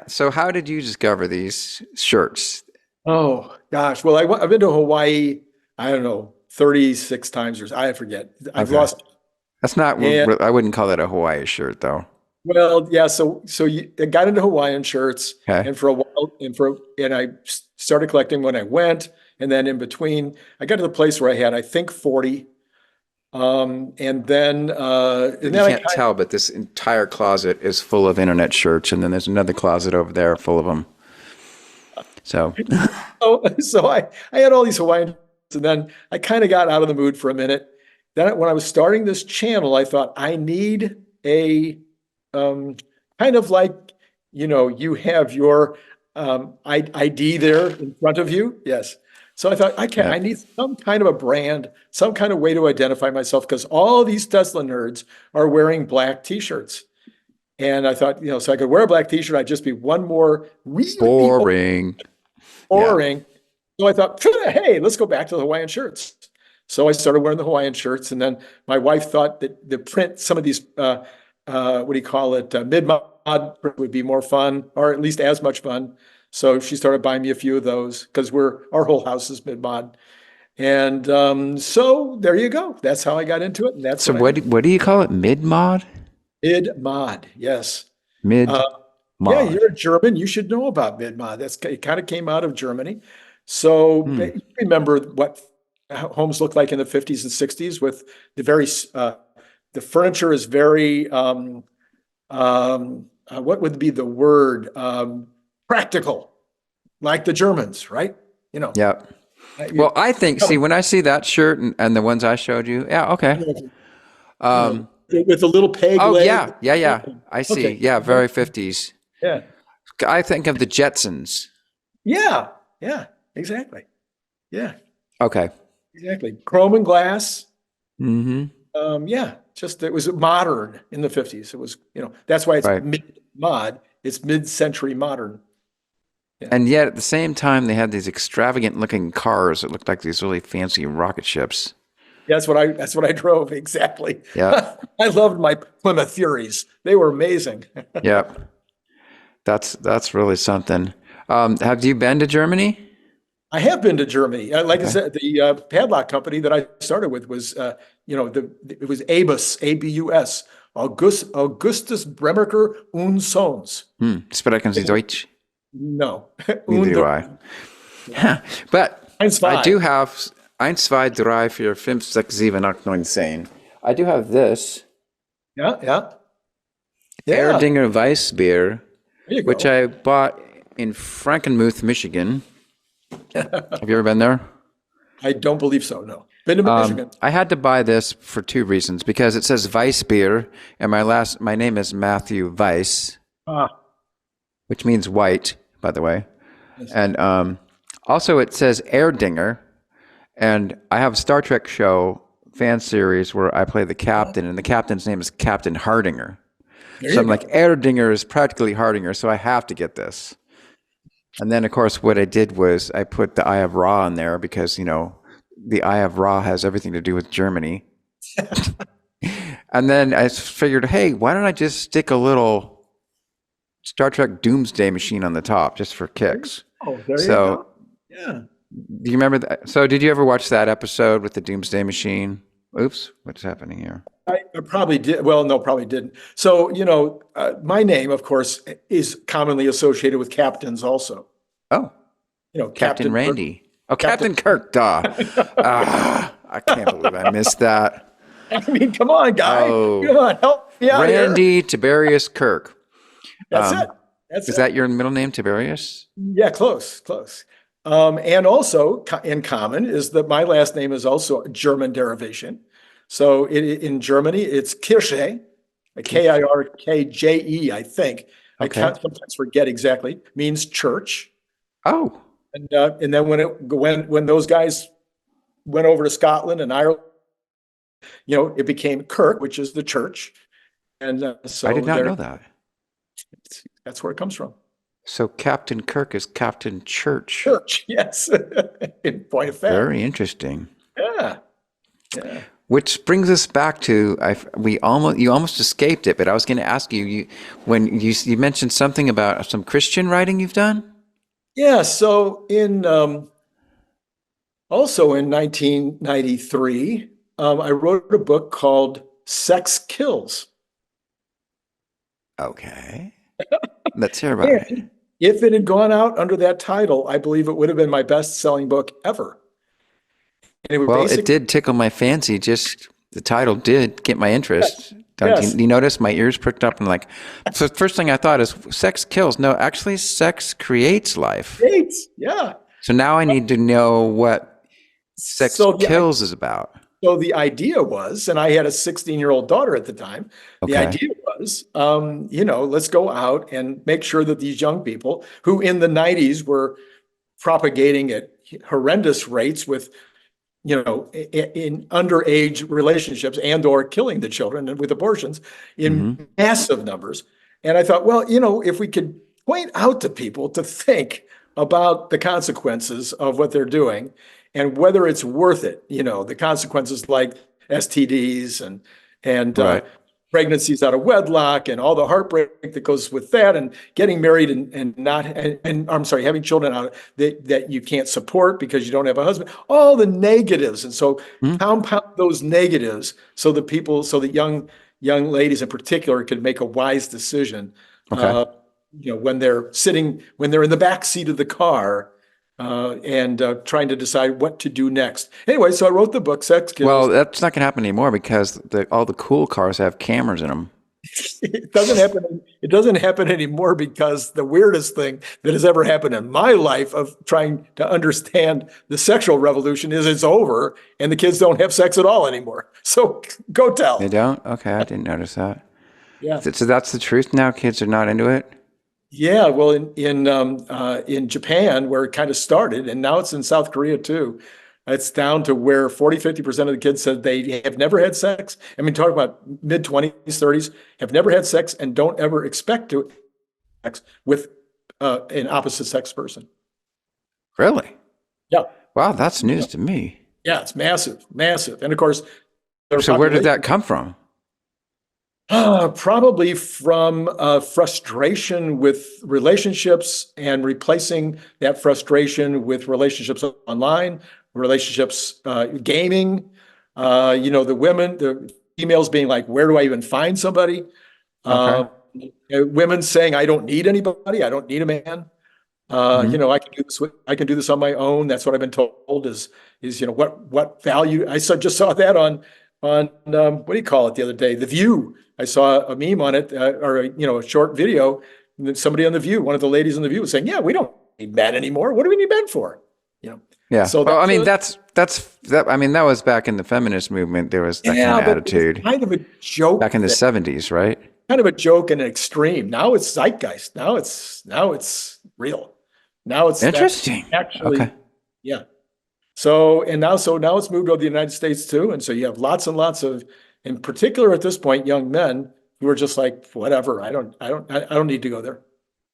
so how did you discover these shirts? Oh gosh. Well, I've been to Hawaii, I don't know, 36 times or I forget. I've Okay. lost. That's not, And I wouldn't call that a Hawaii shirt though. well, yeah. So I got into Hawaiian shirts, Okay. and for a while, and I started collecting when I went, and then in between, I got to the place where I had, I think, 40. And then You I can't tell, but this entire closet is full of internet shirts, and then there's another closet over there full of them. So, I had all these Hawaiian shirts, and then I kind of got out of the mood for a minute. Then when I was starting this channel, I thought I need a kind of like, you have your ID there in front of you. Yes. So I thought yeah. I need some kind of a brand, some kind of way to identify myself because all these Tesla nerds are wearing black t-shirts. And I thought, so I could wear a black t-shirt. I'd just be one more really Boring. Yeah. boring. So I thought, hey, let's go back to the Hawaiian shirts. So I started wearing the Hawaiian shirts, and then my wife thought that the print, some of these, what do you call it, mid-mod print would be more fun, or at least as much fun. So she started buying me a few of those because our whole house is mid-mod, and so there you go. That's how I got into it, and that's So what do you call it? Mid-mod? mid-mod. Yes. Mid-mod. Yeah, you're a German. You should know about mid-mod. It kind of came out of Germany. So you remember what homes looked like in the 50s and 60s with the furniture is very what would be the word, practical, like the Germans, right? Yeah. Well, I think, see, when I see that shirt and the ones I showed you, yeah, okay. With a little peg leg. Yeah. I see. Okay. Yeah, very 50s. Yeah. I think of the Jetsons. Yeah. Exactly. Yeah. Okay. Exactly. Chrome and glass. Mm-hmm. Yeah. Just it was modern in the 50s. It was, that's why it's Right. mid-mod. It's mid-century modern. Yeah. And yet at the same time, they had these extravagant looking cars that looked like these really fancy rocket ships. That's what I drove. Exactly. Yeah. I loved my Plymouth Furies. They were amazing. Yep. That's really something. Have you been to Germany? I have been to Germany. Like I Okay. said, the padlock company that I started with was, it was ABUS, ABUS, Augustus Bremerker und Sons. Sprechen Sie Deutsch? No. Neither do I. But Eins, I zwei. do have 1, 2, 3, 4, 5, 6, 7, 8, 9, 10. I do have this Yeah. Erdinger Weissbier, There you go. which I bought in Frankenmuth, Michigan. Have you ever been there? I don't believe so. No. Been to Michigan. I had to buy this for 2 reasons because it says Weissbier and my name is Matthew Weiss, which means white, by the way. Yes. And also it says Erdinger, and I have a Star Trek show fan series where I play the captain, and the captain's name is Captain Hardinger. So I'm like, Erdinger is practically Hardinger, so I have to get this. And then, of course, what I did was I put the Eye of Ra in there because, the Eye of Ra has everything to do with Germany. And then I figured, hey, why don't I just stick a little Star Trek Doomsday Machine on the top just for kicks? Oh, there you go. Yeah. Do you remember that? So did you ever watch that episode with the Doomsday Machine? Oops, what's happening here? I probably did. Well, no, probably didn't. So, my name, of course, is commonly associated with captains also. Oh, Captain Randy. Oh, Captain Kirk, duh. I can't believe I missed that. I mean, come on, guy. Oh. Come on, help me out here. Randy Tiberius Kirk. That's it. That's Is it. that your middle name, Tiberius? Yeah, close. And also in common is that my last name is also a German derivation. So in Germany, it's Kirche, Kirkje, I think. I can't sometimes forget exactly. Means church. Oh, And then when those guys went over to Scotland and Ireland, it became Kirk, which is the church. And so I did not know that. That's where it comes from. So Captain Kirk is Captain Church. Church, yes. In point of fact. Very interesting. Yeah. Which brings us back to you almost escaped it, but I was going to ask you when you mentioned something about some Christian writing you've done. Yeah. So also in 1993, I wrote a book called Sex Kills. Okay. Let's hear about it. If it had gone out under that title, I believe it would have been my best-selling book ever. And Well, it did tickle my fancy just The title did get my interest. Yes. Do you notice my ears pricked up and like, so the first thing I thought is sex kills. No, actually sex creates life. Great. Yeah. So now I need to know what sex So the kills is about. So the idea was, and I had a 16-year-old daughter at the time. The Okay. idea was, let's go out and make sure that these young people who in the 90s were propagating at horrendous rates with, in underage relationships and or killing the children and with abortions in massive numbers. And I thought, well, if we could point out to people to think about the consequences of what they're doing and whether it's worth it, the consequences like STDs and Right. pregnancies out of wedlock and all the heartbreak that goes with that, and getting married and not and I'm sorry, having children out that you can't support because you don't have a husband, all the negatives. And so compound those negatives so that young ladies in particular could make a wise decision. Okay. When they're in the back seat of the car and trying to decide what to do next. Anyway, so I wrote the book, Sex Kills. Well, that's not going to happen anymore because all the cool cars have cameras in them. It doesn't happen. It doesn't happen anymore because the weirdest thing that has ever happened in my life of trying to understand the sexual revolution is it's over and the kids don't have sex at all anymore. So go tell. They don't? Okay, I didn't notice that. Yeah. So that's the truth now? Kids are not into it? Yeah, well, in Japan, where it kind of started, and now it's in South Korea too, it's down to where 50% of the kids said they have never had sex. I mean, talk about mid-20s, 30s, have never had sex and don't ever expect to have sex with an opposite sex person. Really? Yeah. Wow, that's news to me. Yeah, it's massive, massive. And of course, So where did that come from? Probably from frustration with relationships and replacing that frustration with relationships online, relationships, gaming, the females being like, where do I even find somebody? Okay. Women saying, I don't need anybody. I don't need a man. I can do this on my own. That's what I've been told is what value. I just saw that on what do you call it the other day? The View. I saw a meme on it, a short video. Somebody on The View, one of the ladies on The View was saying, yeah, we don't need men anymore. What do we need men for? Yeah. So well, I mean, that was back in the feminist movement. There was that kind of attitude. It's kind of a joke. Back in the 70s, right? Kind of a joke and an extreme. Now it's zeitgeist. Now it's real. Now it's interesting. Actually, okay. Yeah. So now it's moved over to the United States too. And so you have lots and lots of, in particular at this point, young men who are just like, whatever, I don't need to go there.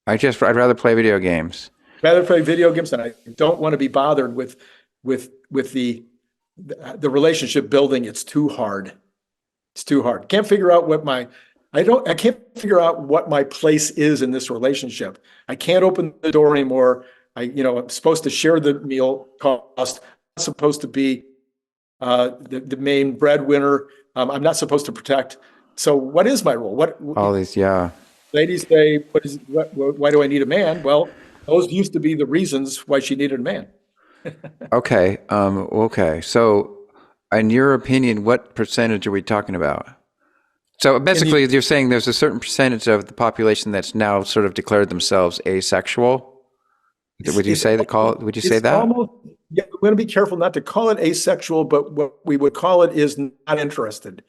I'd rather play video games. Rather play video games, and I don't want to be bothered with the relationship building. It's too hard. It's too hard. Can't figure out I can't figure out what my place is in this relationship. I can't open the door anymore. I'm supposed to share the meal cost. I'm supposed to be the main breadwinner. I'm not supposed to protect. So what is my role? All these, yeah. Ladies say, why do I need a man? Well, those used to be the reasons why she needed a man. Okay. Okay. So in your opinion, what percentage are we talking about? So basically, you're saying there's a certain percentage of the population that's now sort of declared themselves asexual. Would you say that? Would you say that? Yeah, we're going to be careful not to call it asexual, but what we would call it is not interested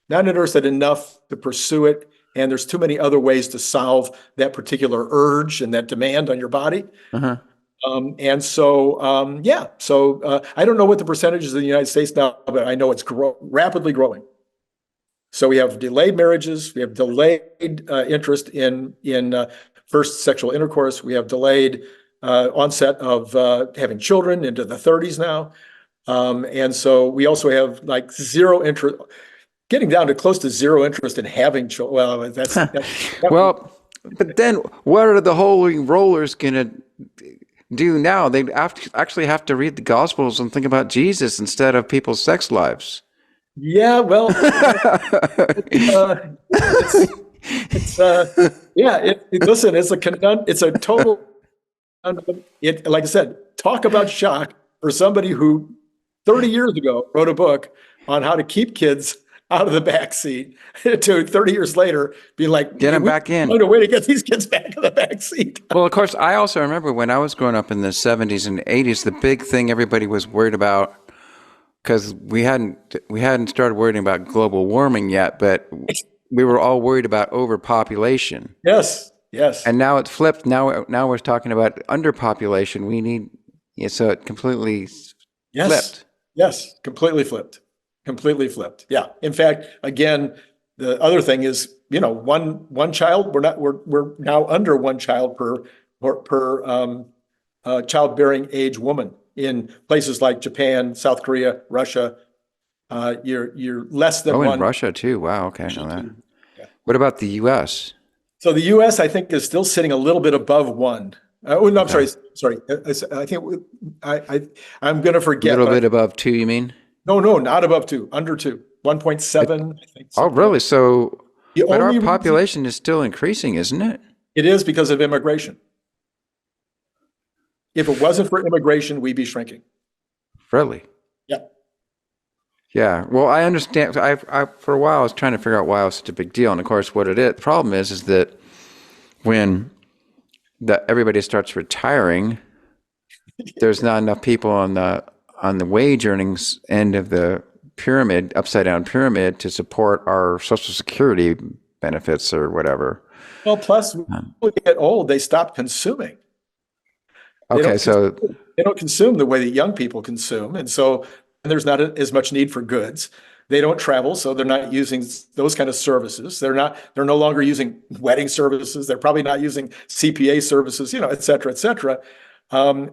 enough to pursue it. And there's too many other ways to solve that particular urge and that demand on your body. Uh-huh. So I don't know what the percentage is in the United States now, but I know it's rapidly growing. So we have delayed marriages, we have delayed interest in first sexual intercourse, we have delayed onset of having children into the 30s now. And so we also have like zero interest, getting down to close to zero interest in having children. Well, that's well, but then what are the holy rollers going to do now? They actually have to read the Gospels and think about Jesus instead of people's sex lives. Yeah, well, listen, it's a total. Like I said, talk about shock for somebody who 30 years ago, wrote a book on how to keep kids out of the back seat to 30 years later being like, get them back in. Find a way to get these kids back in the back seat. Well, of course, I also remember when I was growing up in the 70s and 80s, the big thing everybody was worried about, because we hadn't started worrying about global warming yet, but we were all worried about overpopulation. Yes, yes. And now it's flipped. Now we're talking about underpopulation. We need, so it completely flipped. Yes, completely flipped. Completely flipped. Yeah. In fact, again, the other thing is, one child. We're now under one child per childbearing age woman in places like Japan, South Korea, Russia. You're less than one. Oh, in Russia too. Wow. Okay, I know that. Yeah. What about the U.S.? So the U.S. I think is still sitting a little bit above one. No, I'm sorry. I think I'm going to forget. A little bit above 2, you mean? No, not above 2, under 2, 1.7. I think. Oh, really? So, but our only population is still increasing, isn't it? It is because of immigration. If it wasn't for immigration, we'd be shrinking. Really? Yeah. Yeah. Well, I understand. I for a while I was trying to figure out why it was such a big deal, and of course, what it is. The problem is that when everybody starts retiring, there's not enough people on the wage earnings end of the pyramid, upside down pyramid, to support our Social Security benefits or whatever. Well, plus when people get old, they stop consuming. They don't consume the way that young people consume, and there's not as much need for goods. They don't travel, so they're not using those kind of services. They're no longer using wedding services. They're probably not using CPA services, et cetera, et cetera. I'm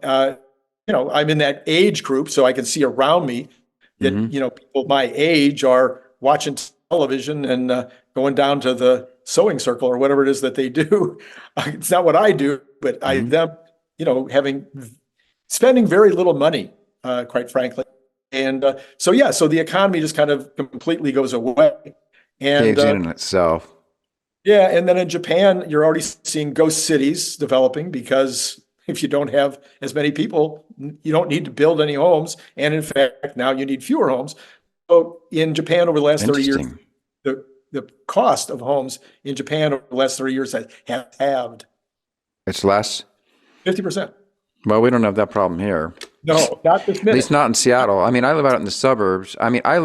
in that age group, so I can see around me that, people my age are watching television and going down to the sewing circle or whatever it is that they do. It's not what I do, but spending very little money, quite frankly. And so the economy just kind of completely goes away. And caves in itself. Yeah, and then in Japan, you're already seeing ghost cities developing because if you don't have as many people, you don't need to build any homes. And in fact, now you need fewer homes. So in Japan over the last 30 years, the cost of homes in Japan over the last 30 years has halved. It's less? 50%. Well, we don't have that problem here. No, not this minute. At least not in Seattle. I mean, I live out in the suburbs. I mean, I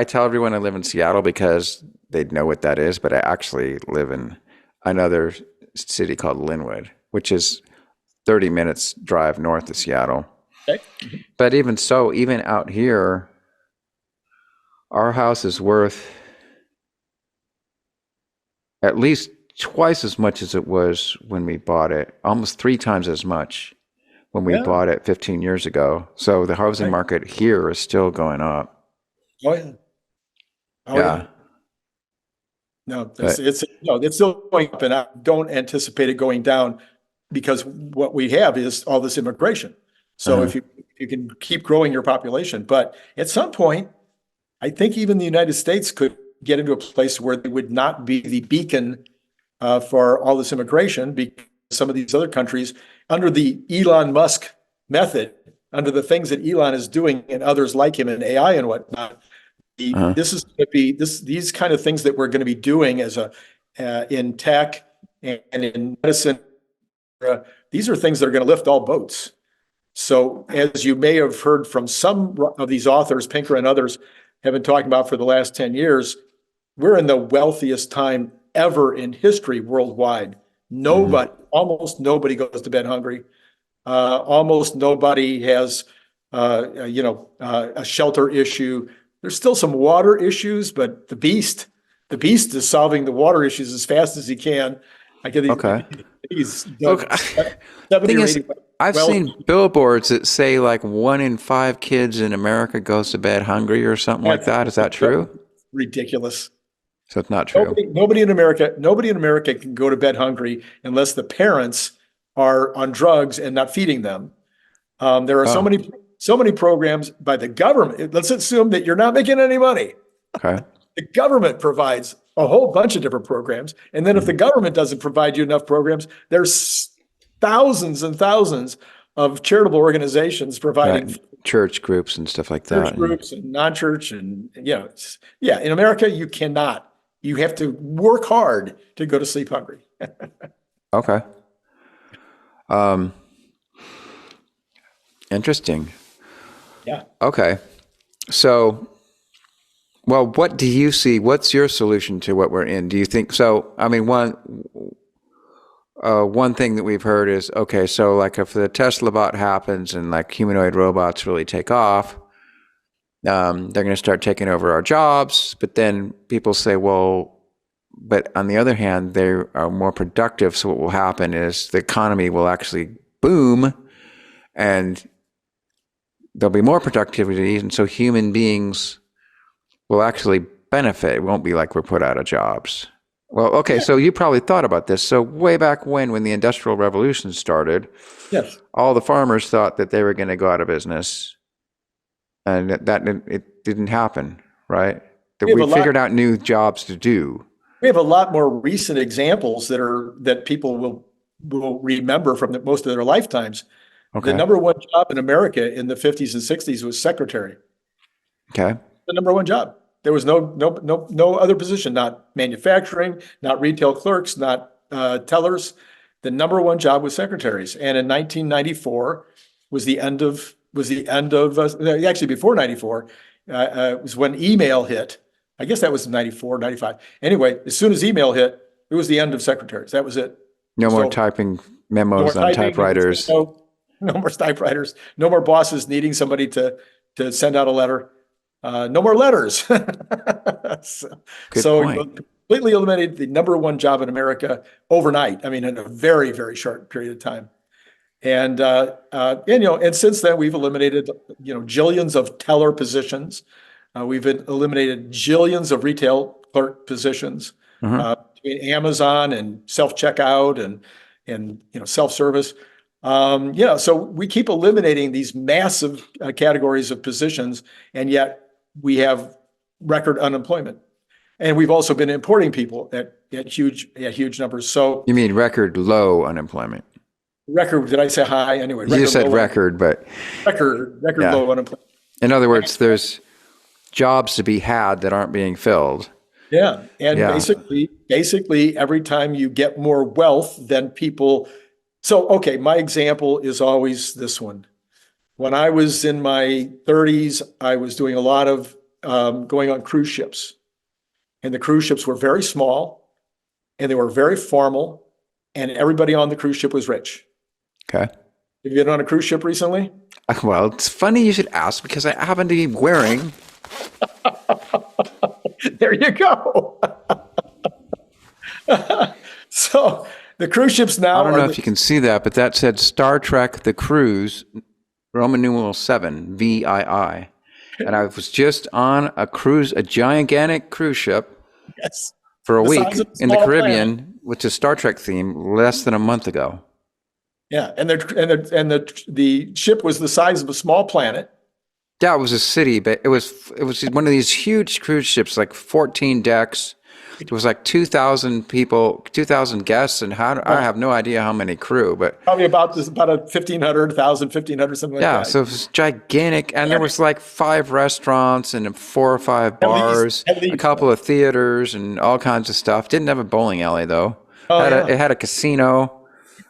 tell everyone I live in Seattle because they'd know what that is, but I actually live in another city called Linwood, which is 30 minutes drive north of Seattle. Okay. But even so, even out here, our house is worth at least twice as much as it was when we bought it, almost 3 times as much when we bought it 15 years ago. So the housing market here is still going up. Oh, yeah. Yeah. No, it's still going up, and I don't anticipate it going down because what we have is all this immigration. So if you can keep growing your population, but at some point, I think even the United States could get into a place where they would not be the beacon for all this immigration, because some of these other countries, under the Elon Musk method, under the things that Elon is doing and others like him in AI and whatnot, this is going to be these kind of things that we're going to be doing in tech and in medicine. These are things that are going to lift all boats. So as you may have heard from some of these authors, Pinker and others have been talking about for the last 10 years, we're in the wealthiest time ever in history worldwide. Almost nobody goes to bed hungry. Almost nobody has, a shelter issue. There's still some water issues, but the beast is solving the water issues as fast as he can. I get these. I've seen billboards that say like 1 in 5 kids in America goes to bed hungry or something like that. Is that true? Ridiculous. So it's not true. Nobody in America can go to bed hungry unless the parents are on drugs and not feeding them. There are so many programs by the government. Let's assume that you're not making any money. Okay. The government provides a whole bunch of different programs. And then if the government doesn't provide you enough programs, there's thousands and thousands of charitable organizations providing church groups and stuff like church that. groups and non-church, and in America you cannot. You have to work hard to go to sleep hungry. Okay. Um, Interesting. Yeah. Okay. So, well, what do you see? What's your solution to what we're in? Do you think so? I mean, one thing that we've heard is, okay, so like if the Tesla bot happens and like humanoid robots really take off, they're going to start taking over our jobs. But then people say, well, but on the other hand, they are more productive. So what will happen is the economy will actually boom and there'll be more productivity. And so human beings will actually benefit. It won't be like we're put out of jobs. Well, okay, yeah. So you probably thought about this. So way back when the Industrial Revolution started, yes, all the farmers thought that they were going to go out of business. And it didn't happen, right? That we figured out new jobs to do. We have a lot more recent examples that people will remember from most of their lifetimes. Okay. The number one job in America in the 50s and 60s was secretary. Okay. The number one job. There was no other position, not manufacturing, not retail clerks, not tellers. The number one job was secretaries. And in 1994 was the end of actually before 94 was when email hit. I guess that was 94, 95. Anyway, as soon as email hit, it was the end of secretaries. That was it. No more typing memos on typewriters. No more typewriters. No more bosses needing somebody to send out a letter. No more letters. So completely eliminated the number one job in America overnight. I mean, in a very, very short period of time. And since then we've eliminated, jillions of teller positions. We've eliminated jillions of retail clerk positions, between Amazon and self-checkout and self-service. So we keep eliminating these massive categories of positions, and yet we have record unemployment. And we've also been importing people at huge numbers. So you mean record low unemployment? Record, did I say high? Anyway, you said record, but record low unemployment. In other words, there's jobs to be had that aren't being filled. Yeah. And basically every time you get more wealth than people. So, okay, my example is always this one. When I was in my 30s, I was doing a lot of going on cruise ships. And the cruise ships were very small and they were very formal, and everybody on the cruise ship was rich. Okay. Have you been on a cruise ship recently? Well, it's funny you should ask because I happen to be wearing. There you go. So the cruise ships now. I don't know if you can see that, but that said Star Trek The Cruise, Roman numeral 7, VII. And I was just on a cruise, a gigantic cruise ship. Yes. For a week in the Caribbean with a Star Trek theme less than a month ago. Yeah, and the ship was the size of a small planet. Yeah, it was a city, but it was one of these huge cruise ships, like 14 decks. It was like 2,000 people, 2,000 guests, and I have no idea how many crew, but probably about a 1,500, 1,500, something like that. Yeah, so it was gigantic, and there was like 5 restaurants and 4 or 5 bars, at least. A couple of theaters, and all kinds of stuff. Didn't have a bowling alley though. It had a casino.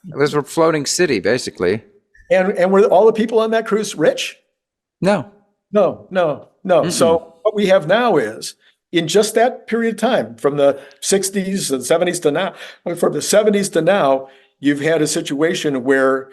It was a floating city, basically. And were all the people on that cruise rich? No. Mm-mm. So what we have now is, in just that period of time, from the 60s and 70s to now, from the 70s to now, you've had a situation where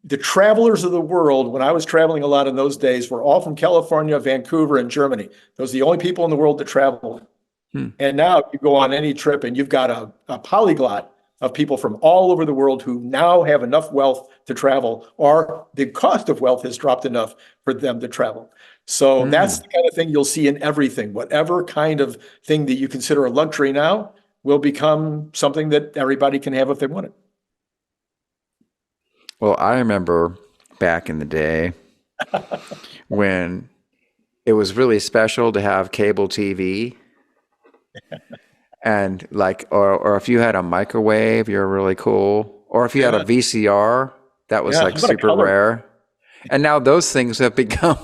the travelers of the world, when I was traveling a lot in those days, were all from California, Vancouver, and Germany. Those are the only people in the world that traveled. And now you go on any trip and you've got a polyglot of people from all over the world who now have enough wealth to travel, or the cost of wealth has dropped enough for them to travel. So that's the kind of thing you'll see in everything. Whatever kind of thing that you consider a luxury now will become something that everybody can have if they want it. Well, I remember back in the day when it was really special to have cable TV. And like, or if you had a microwave, you're really cool. Or if you had a VCR, that was like super rare. And now those things have become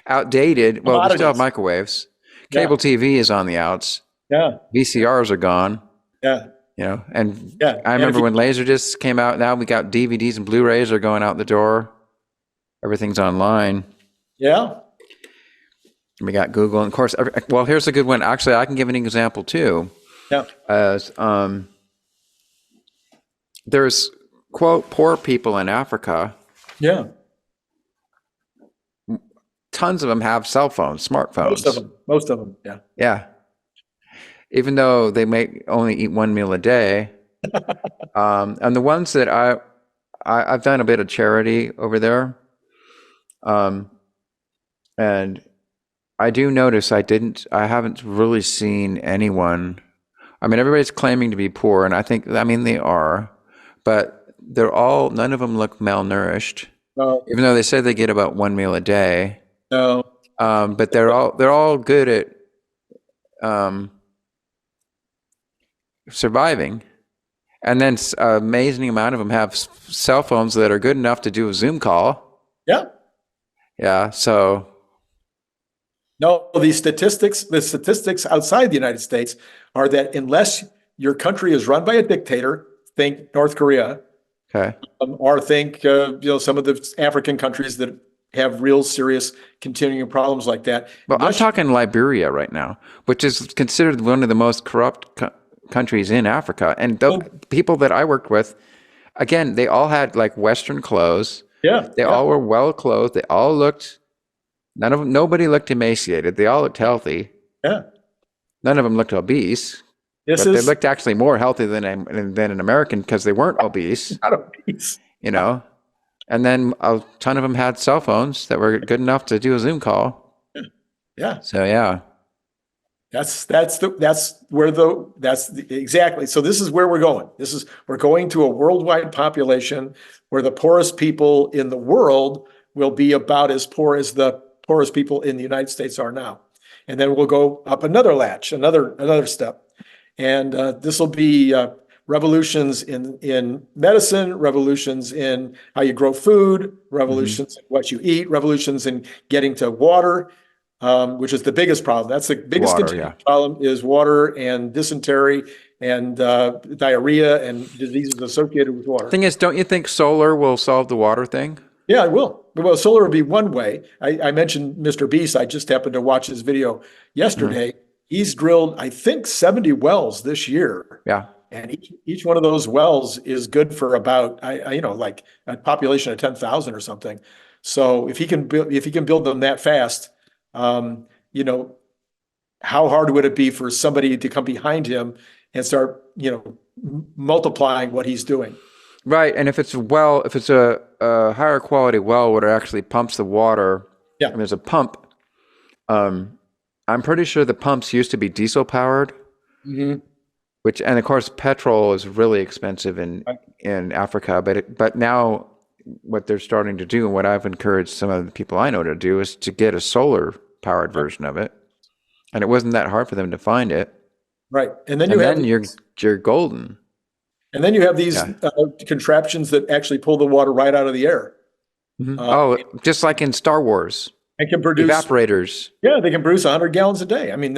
outdated. Well, we still have Commodities. microwaves. Yeah, Cable TV is on the outs. yeah, VCRs are gone. yeah, And yeah. I And if remember you, when Laserdiscs came out. Now we got DVDs and Blu-rays are going out the door. Everything's online. yeah, We got Google, and of course. Well, here's a good one. Actually, I can give an example too. yeah, As there's quote poor people in Africa. yeah. Tons of them have cell phones, smartphones. Most of them. Yeah, Yeah, even though they may only eat one meal a day. And the ones that I've done a bit of charity over there, and I do notice I haven't really seen anyone. I mean, everybody's claiming to be poor, and I mean they are, but none of them look malnourished, no, even though they say they get about one meal a day. no. But they're all good at surviving. And then an amazing amount of them have cell phones that are good enough to do a Zoom call. Yeah. Yeah. So No, the statistics outside the United States are that unless your country is run by a dictator, think North Korea, okay. or think some of the African countries that have real serious continuing problems like that. Well, I'm talking Liberia right now, which is considered one of the most corrupt countries in Africa. And the people that I worked with, again, they all had like Western clothes. Yeah, They all were well clothed. They all looked. Nobody looked emaciated. They all looked healthy. yeah. None of them looked obese. They looked actually more healthy than an American because they weren't obese. Not obese. And then a ton of them had cell phones that were good enough to do a Zoom call. Yeah. So yeah. Exactly. So this is where we're going. We're going to a worldwide population where the poorest people in the world will be about as poor as the poorest people in the United States are now. And then we'll go up another latch, another step. And this will be revolutions in medicine, revolutions in how you grow food, revolutions in what you eat, revolutions in getting to water, which is the biggest problem. That's the biggest problem is water and dysentery and diarrhea and diseases associated with water. Thing is, don't you think solar will solve the water thing? Yeah, it will. Well, solar will be one way. I mentioned Mr. Beast. I just happened to watch his video yesterday. He's drilled, I think, 70 wells this year. Yeah. And each one of those wells is good for about, like a population of 10,000 or something. So if he can build them that fast, how hard would it be for somebody to come behind him and start, multiplying what he's doing? Right. And if it's a higher quality well where it actually pumps the water, and there's a pump, I'm pretty sure the pumps used to be diesel powered, and of course petrol is really expensive in Africa. But now what they're starting to do, and what I've encouraged some of the people I know to do, is to get a solar powered version of it. And it wasn't that hard for them to find it. Right. And then you're golden. And then you have these contraptions that actually pull the water right out of the air. Just like in Star Wars. And can produce evaporators. Yeah, they can produce 100 gallons a day. I mean,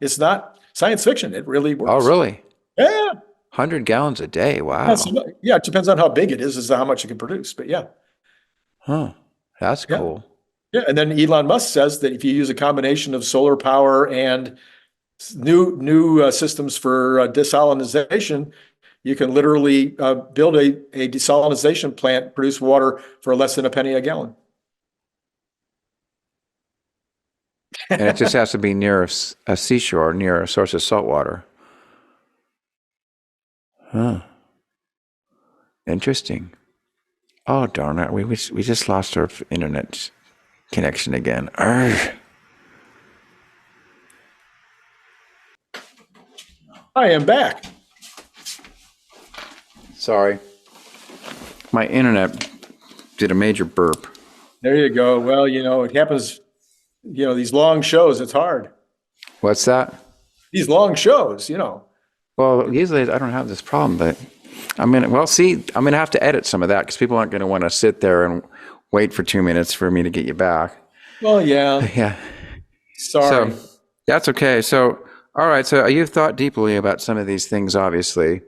it's not science fiction. It really works. Oh, really? Yeah. 100 gallons a day. Wow. It depends on how big it is as to how much it can produce. But yeah. Huh. That's cool. Yeah. And then Elon Musk says that if you use a combination of solar power and new systems for desalination, you can literally build a desalination plant, produce water for less than a penny a gallon. And it just has to be near a seashore, near a source of salt water. Huh. Interesting. Oh, darn it. We just lost our internet connection again. Arrgh. I am back. Sorry. My internet did a major burp. There you go. Well, it happens, these long shows, it's hard. What's that? These long shows, Well, usually I don't have this problem, but I'm going to have to edit some of that because people aren't going to want to sit there and wait for 2 minutes for me to get you back. Well, yeah. Yeah. Sorry. So that's okay. So, all right. So you've thought deeply about some of these things, obviously.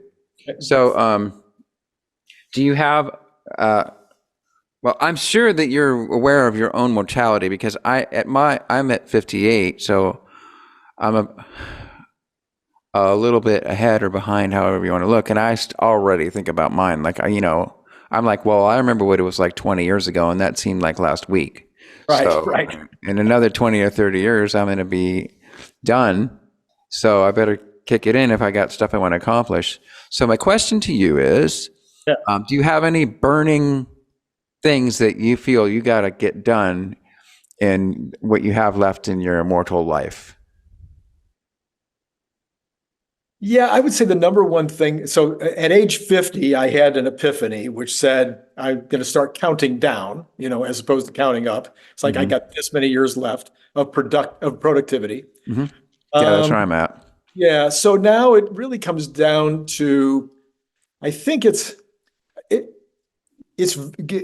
So, do you have, well, I'm sure that you're aware of your own mortality because I'm at 58. So I'm a little bit ahead or behind, however you want to look. And I already think about mine. Like, I'm like, well, I remember what it was like 20 years ago, and that seemed like last week. Right, So right. in another 20 or 30 years, I'm going to be done. So I better kick it in if I got stuff I want to accomplish. So my question to you is, Yeah. do you have any burning things that you feel you got to get done in what you have left in your immortal life? Yeah, I would say the number one thing. So at age 50, I had an epiphany, which said I'm going to start counting down, as opposed to counting up. It's like I got this many years left of productivity. Yeah, that's where I'm at. Yeah. So now it really comes down to, I think it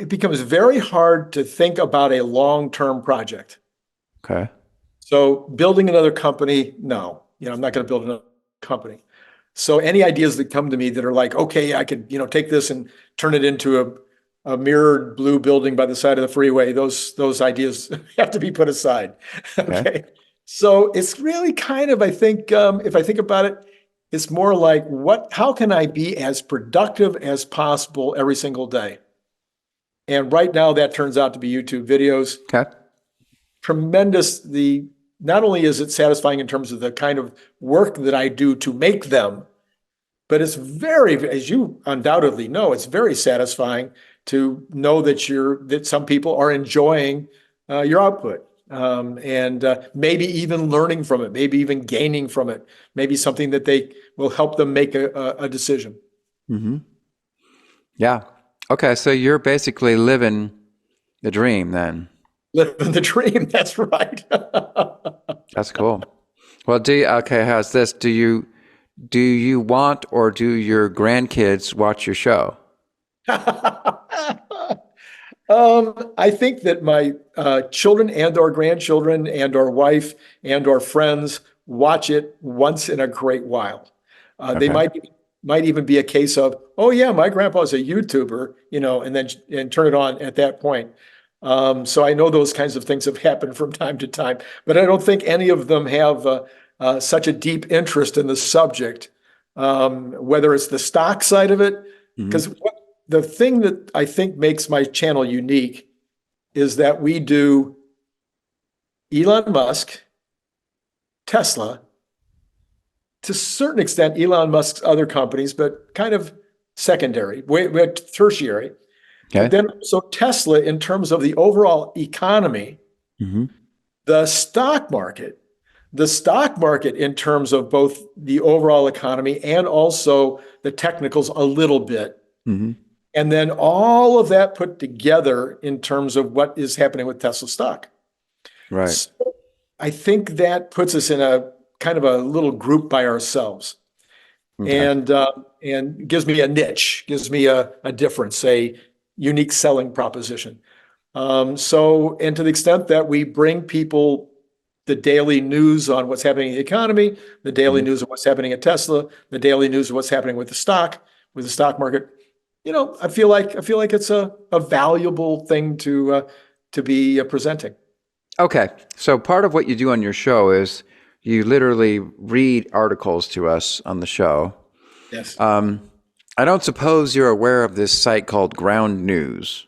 becomes very hard to think about a long-term project. Okay. So building another company, no, I'm not going to build another company. So any ideas that come to me that are like, okay, I could, take this and turn it into a mirrored blue building by the side of the freeway, those ideas have to be put aside. Okay. So it's really kind of, I think, if I think about it, it's more like how can I be as productive as possible every single day? And right now that turns out to be YouTube videos. Okay. Not only is it satisfying in terms of the kind of work that I do to make them, but it's very, as you undoubtedly know, it's very satisfying to know that some people are enjoying your output, and maybe even learning from it, maybe even gaining from it, maybe something that they will help them make a decision. Mm-hmm. Yeah. Okay. So you're basically living the dream then. Living the dream. That's right. That's cool. Well, how's this? Do you want or do your grandkids watch your show? I think that my children and our grandchildren and our wife and our friends watch it once in a great while. They might even be a case of, oh yeah, my grandpa's a YouTuber, and turn it on at that point. So I know those kinds of things have happened from time to time, but I don't think any of them have such a deep interest in the subject, whether it's the stock side of it, because the thing that I think makes my channel unique is that we do Elon Musk, Tesla, to a certain extent, Elon Musk's other companies, but kind of secondary, we're tertiary. Okay. But then so Tesla, in terms of the overall economy, the stock market in terms of both the overall economy and also the technicals a little bit. And then all of that put together in terms of what is happening with Tesla stock. Right. So I think that puts us in a kind of a little group by ourselves. And gives me a niche, gives me a difference, a unique selling proposition. And to the extent that we bring people the daily news on what's happening in the economy, the daily news of what's happening at Tesla, the daily news of what's happening with the stock market, I feel like it's a valuable thing to be presenting. Okay. So part of what you do on your show is you literally read articles to us on the show. Yes. I don't suppose you're aware of this site called Ground News.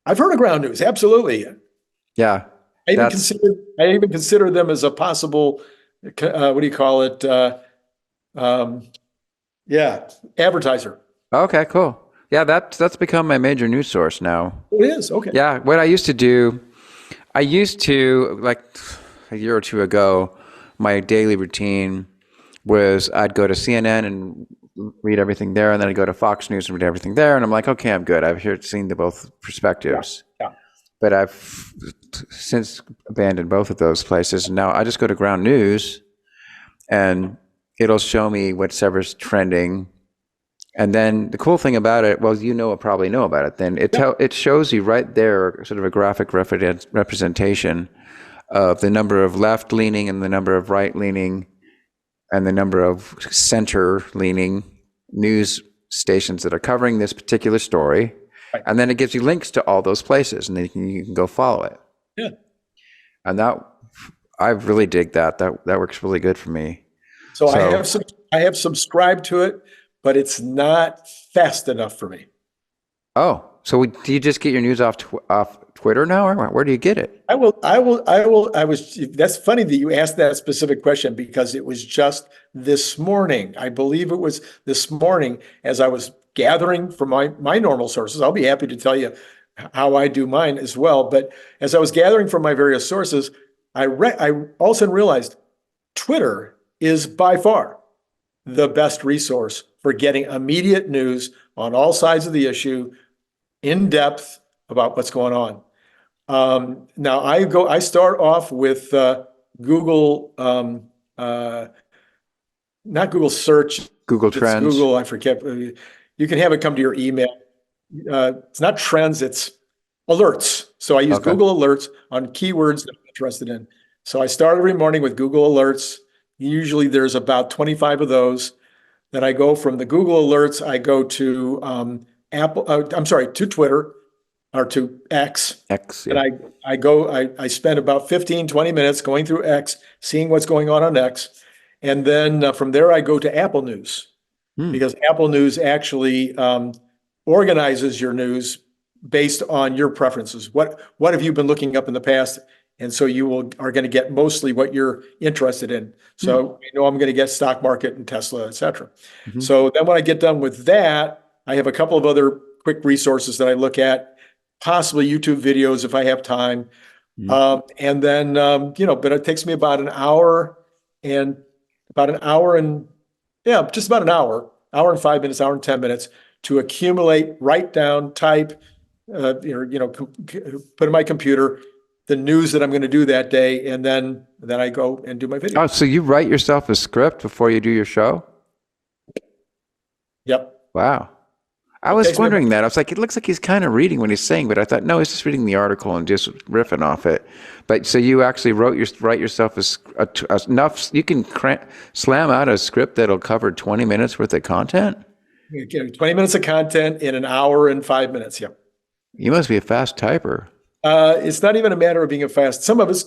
I've heard of Ground News. Absolutely. Yeah. I even consider them as a possible, what do you call it? Advertiser. Okay, cool. Yeah, that's become my major news source now. It is. Okay. Yeah. What I used to do, like a year or two ago, my daily routine was I'd go to CNN and read everything there, and then I'd go to Fox News and read everything there, and I'm like, okay, I'm good. I've seen both perspectives. Yeah. But I've since abandoned both of those places, and now I just go to Ground News, and it'll show me whatever's trending And then the cool thing about it, well, probably know about it. Then it shows you right there, sort of a graphic representation of the number of left leaning and the number of right leaning and the number of center leaning news stations that are covering this particular story. Right. And then it gives you links to all those places, and then you can go follow it. Yeah. And I really dig that. That works really good for me. So I have subscribed to it, but it's not fast enough for me. Oh, so do you just get your news off Twitter now, or where do you get it? That's funny that you asked that specific question, because it was just this morning. I believe it was this morning as I was gathering from my normal sources. I'll be happy to tell you how I do mine as well. But as I was gathering from my various sources, I all of a sudden realized Twitter is by far the best resource for getting immediate news on all sides of the issue, in depth about what's going on. Now I start off with Google, not Google search, Google Trends. Google, I forget. You can have it come to your email. It's not trends, it's alerts. So I use Google Alerts on keywords that I'm interested in. So I start every morning with Google Alerts. Usually there's about 25 of those. Then I go from the Google Alerts, I go to to Twitter, or to X. Yeah. And I spend about 15, 20 minutes going through X, seeing what's going on X. And then from there, I go to Apple News, because Apple News actually organizes your news based on your preferences. What have you been looking up in the past? And so are going to get mostly what you're interested in. So I'm going to get stock market and Tesla, et cetera. So then when I get done with that, I have a couple of other quick resources that I look at, possibly YouTube videos if I have time. And then, but it takes me about an hour and hour and 5 minutes, hour and 10 minutes to accumulate, write down, type, put in my computer the news that I'm going to do that day, and then I go and do my video. Oh, so you write yourself a script before you do your show? Yep. Wow. I was wondering that. I was like, it looks like he's kind of reading what he's saying, but I thought, no, he's just reading the article and just riffing off it. But so you actually write yourself enough, you can slam out a script that'll cover 20 minutes worth of content? 20 minutes of content in an hour and 5 minutes, yep. You must be a fast typer. It's not even a matter of being a fast. Some of it's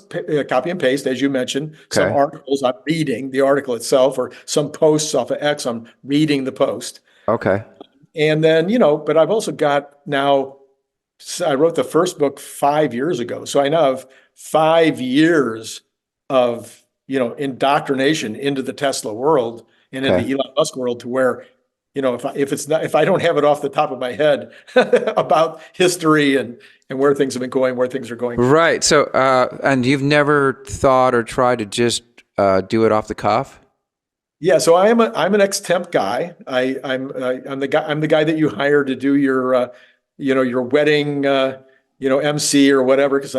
copy and paste, as you mentioned. Some articles I'm reading the article itself, or some posts off of X, I'm reading the post. Okay. And then, but I've also got now, I wrote the first book 5 years ago. So I now have 5 years of, indoctrination into the Tesla world and into Elon Musk world, to where, if I don't have it off the top of my head about history and where things have been going, where things are going. Right. So, and you've never thought or tried to just do it off the cuff? Yeah. So I'm an ex-temp guy. I'm the guy that you hire to do your, your wedding, MC or whatever, because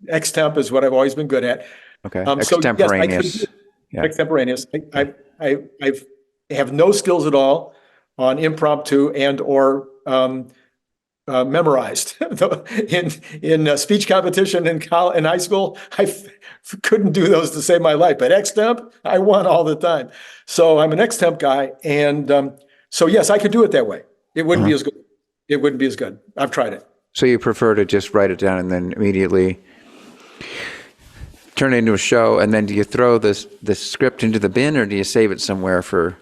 ex-temp is what I've always been good at. Okay. Extemporaneous. So, yes, extemporaneous. I have no skills at all on impromptu and or memorized. in speech competition in high school, I couldn't do those to save my life. But ex-temp, I won all the time. So I'm an ex-temp guy, and so yes, I could do it that way. It wouldn't be as good. It wouldn't be as good. I've tried it. So you prefer to just write it down and then immediately turn it into a show, and then do you throw the script into the bin, or do you save it somewhere for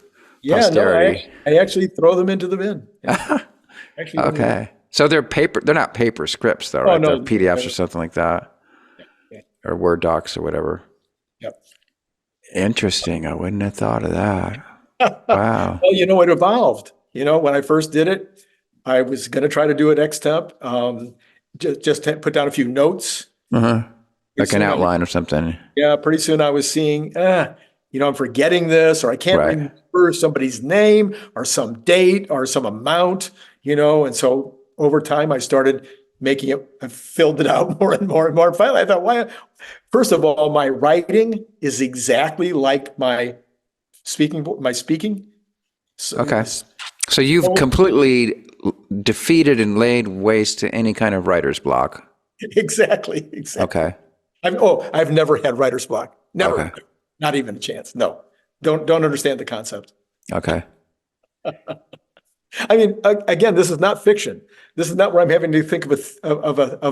posterity? No, I actually throw them into the bin. Yeah. Okay. So they're not paper scripts though, right? No, they're PDFs or something like that. Yeah. Or Word docs or whatever. Yep. Interesting. I wouldn't have thought of that. Wow. Well, it evolved. When I first did it, I was going to try to do it ex-temp, just put down a few notes. Like an outline or something. Yeah, pretty soon I was seeing, I'm forgetting this, or I can't remember somebody's name or some date or some amount, and so over time I started making it, I filled it out more and more and more. And finally I thought, first of all, my writing is exactly like my speaking. So, Okay. So you've completely defeated and laid waste to any kind of writer's block. exactly. Okay. I've never had writer's block. Never. Okay. Not even a chance. No. Don't understand the concept. Okay. I mean, again, this is not fiction. This is not where I'm having to think of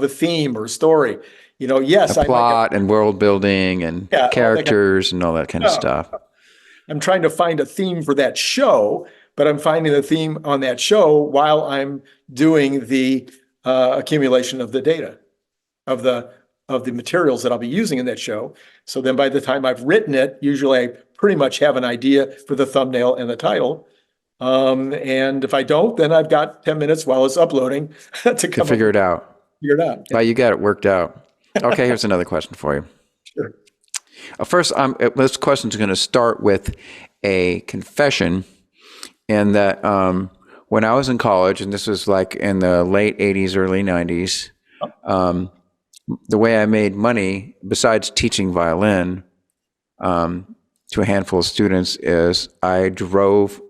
a theme or story. Yes, A plot and world building and characters and all that kind of stuff. I'm trying to find a theme for that show, but I'm finding the theme on that show while I'm doing the accumulation of the data of the materials that I'll be using in that show. So then by the time I've written it, usually I pretty much have an idea for the thumbnail and the title. And if I don't, then I've got 10 minutes while it's uploading to figure it out. Figure it out. Yeah. You got it worked out. Okay, here's another question for you. Sure. First, this question is going to start with a confession, and that when I was in college, and this was like in the late 80s, early 90s, the way I made money, besides teaching violin to a handful of students, is I drove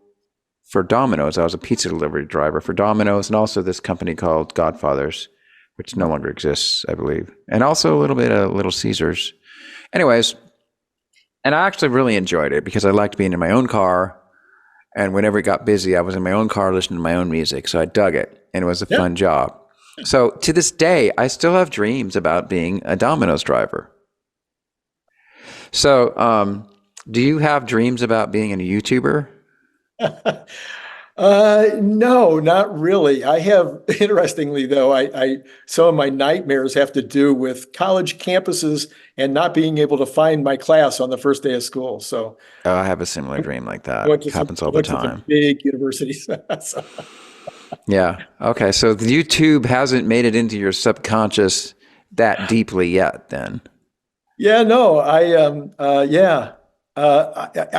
for Domino's. I was a pizza delivery driver for Domino's, and also this company called Godfather's, which no longer exists, I believe, and also a little bit of Little Caesars. Anyways, and I actually really enjoyed it because I liked being in my own car, and whenever it got busy, I was in my own car listening to my own music, so I dug it, and it was a fun job. So to this day, I still have dreams about being a Domino's driver. So do you have dreams about being a YouTuber? No, not really. I have, interestingly though, some of my nightmares have to do with college campuses and not being able to find my class on the first day of school. So I have a similar dream like that. It happens all the time. Big universities. So. Yeah. Okay. So the YouTube hasn't made it into your subconscious that deeply yet, then. Yeah. No. I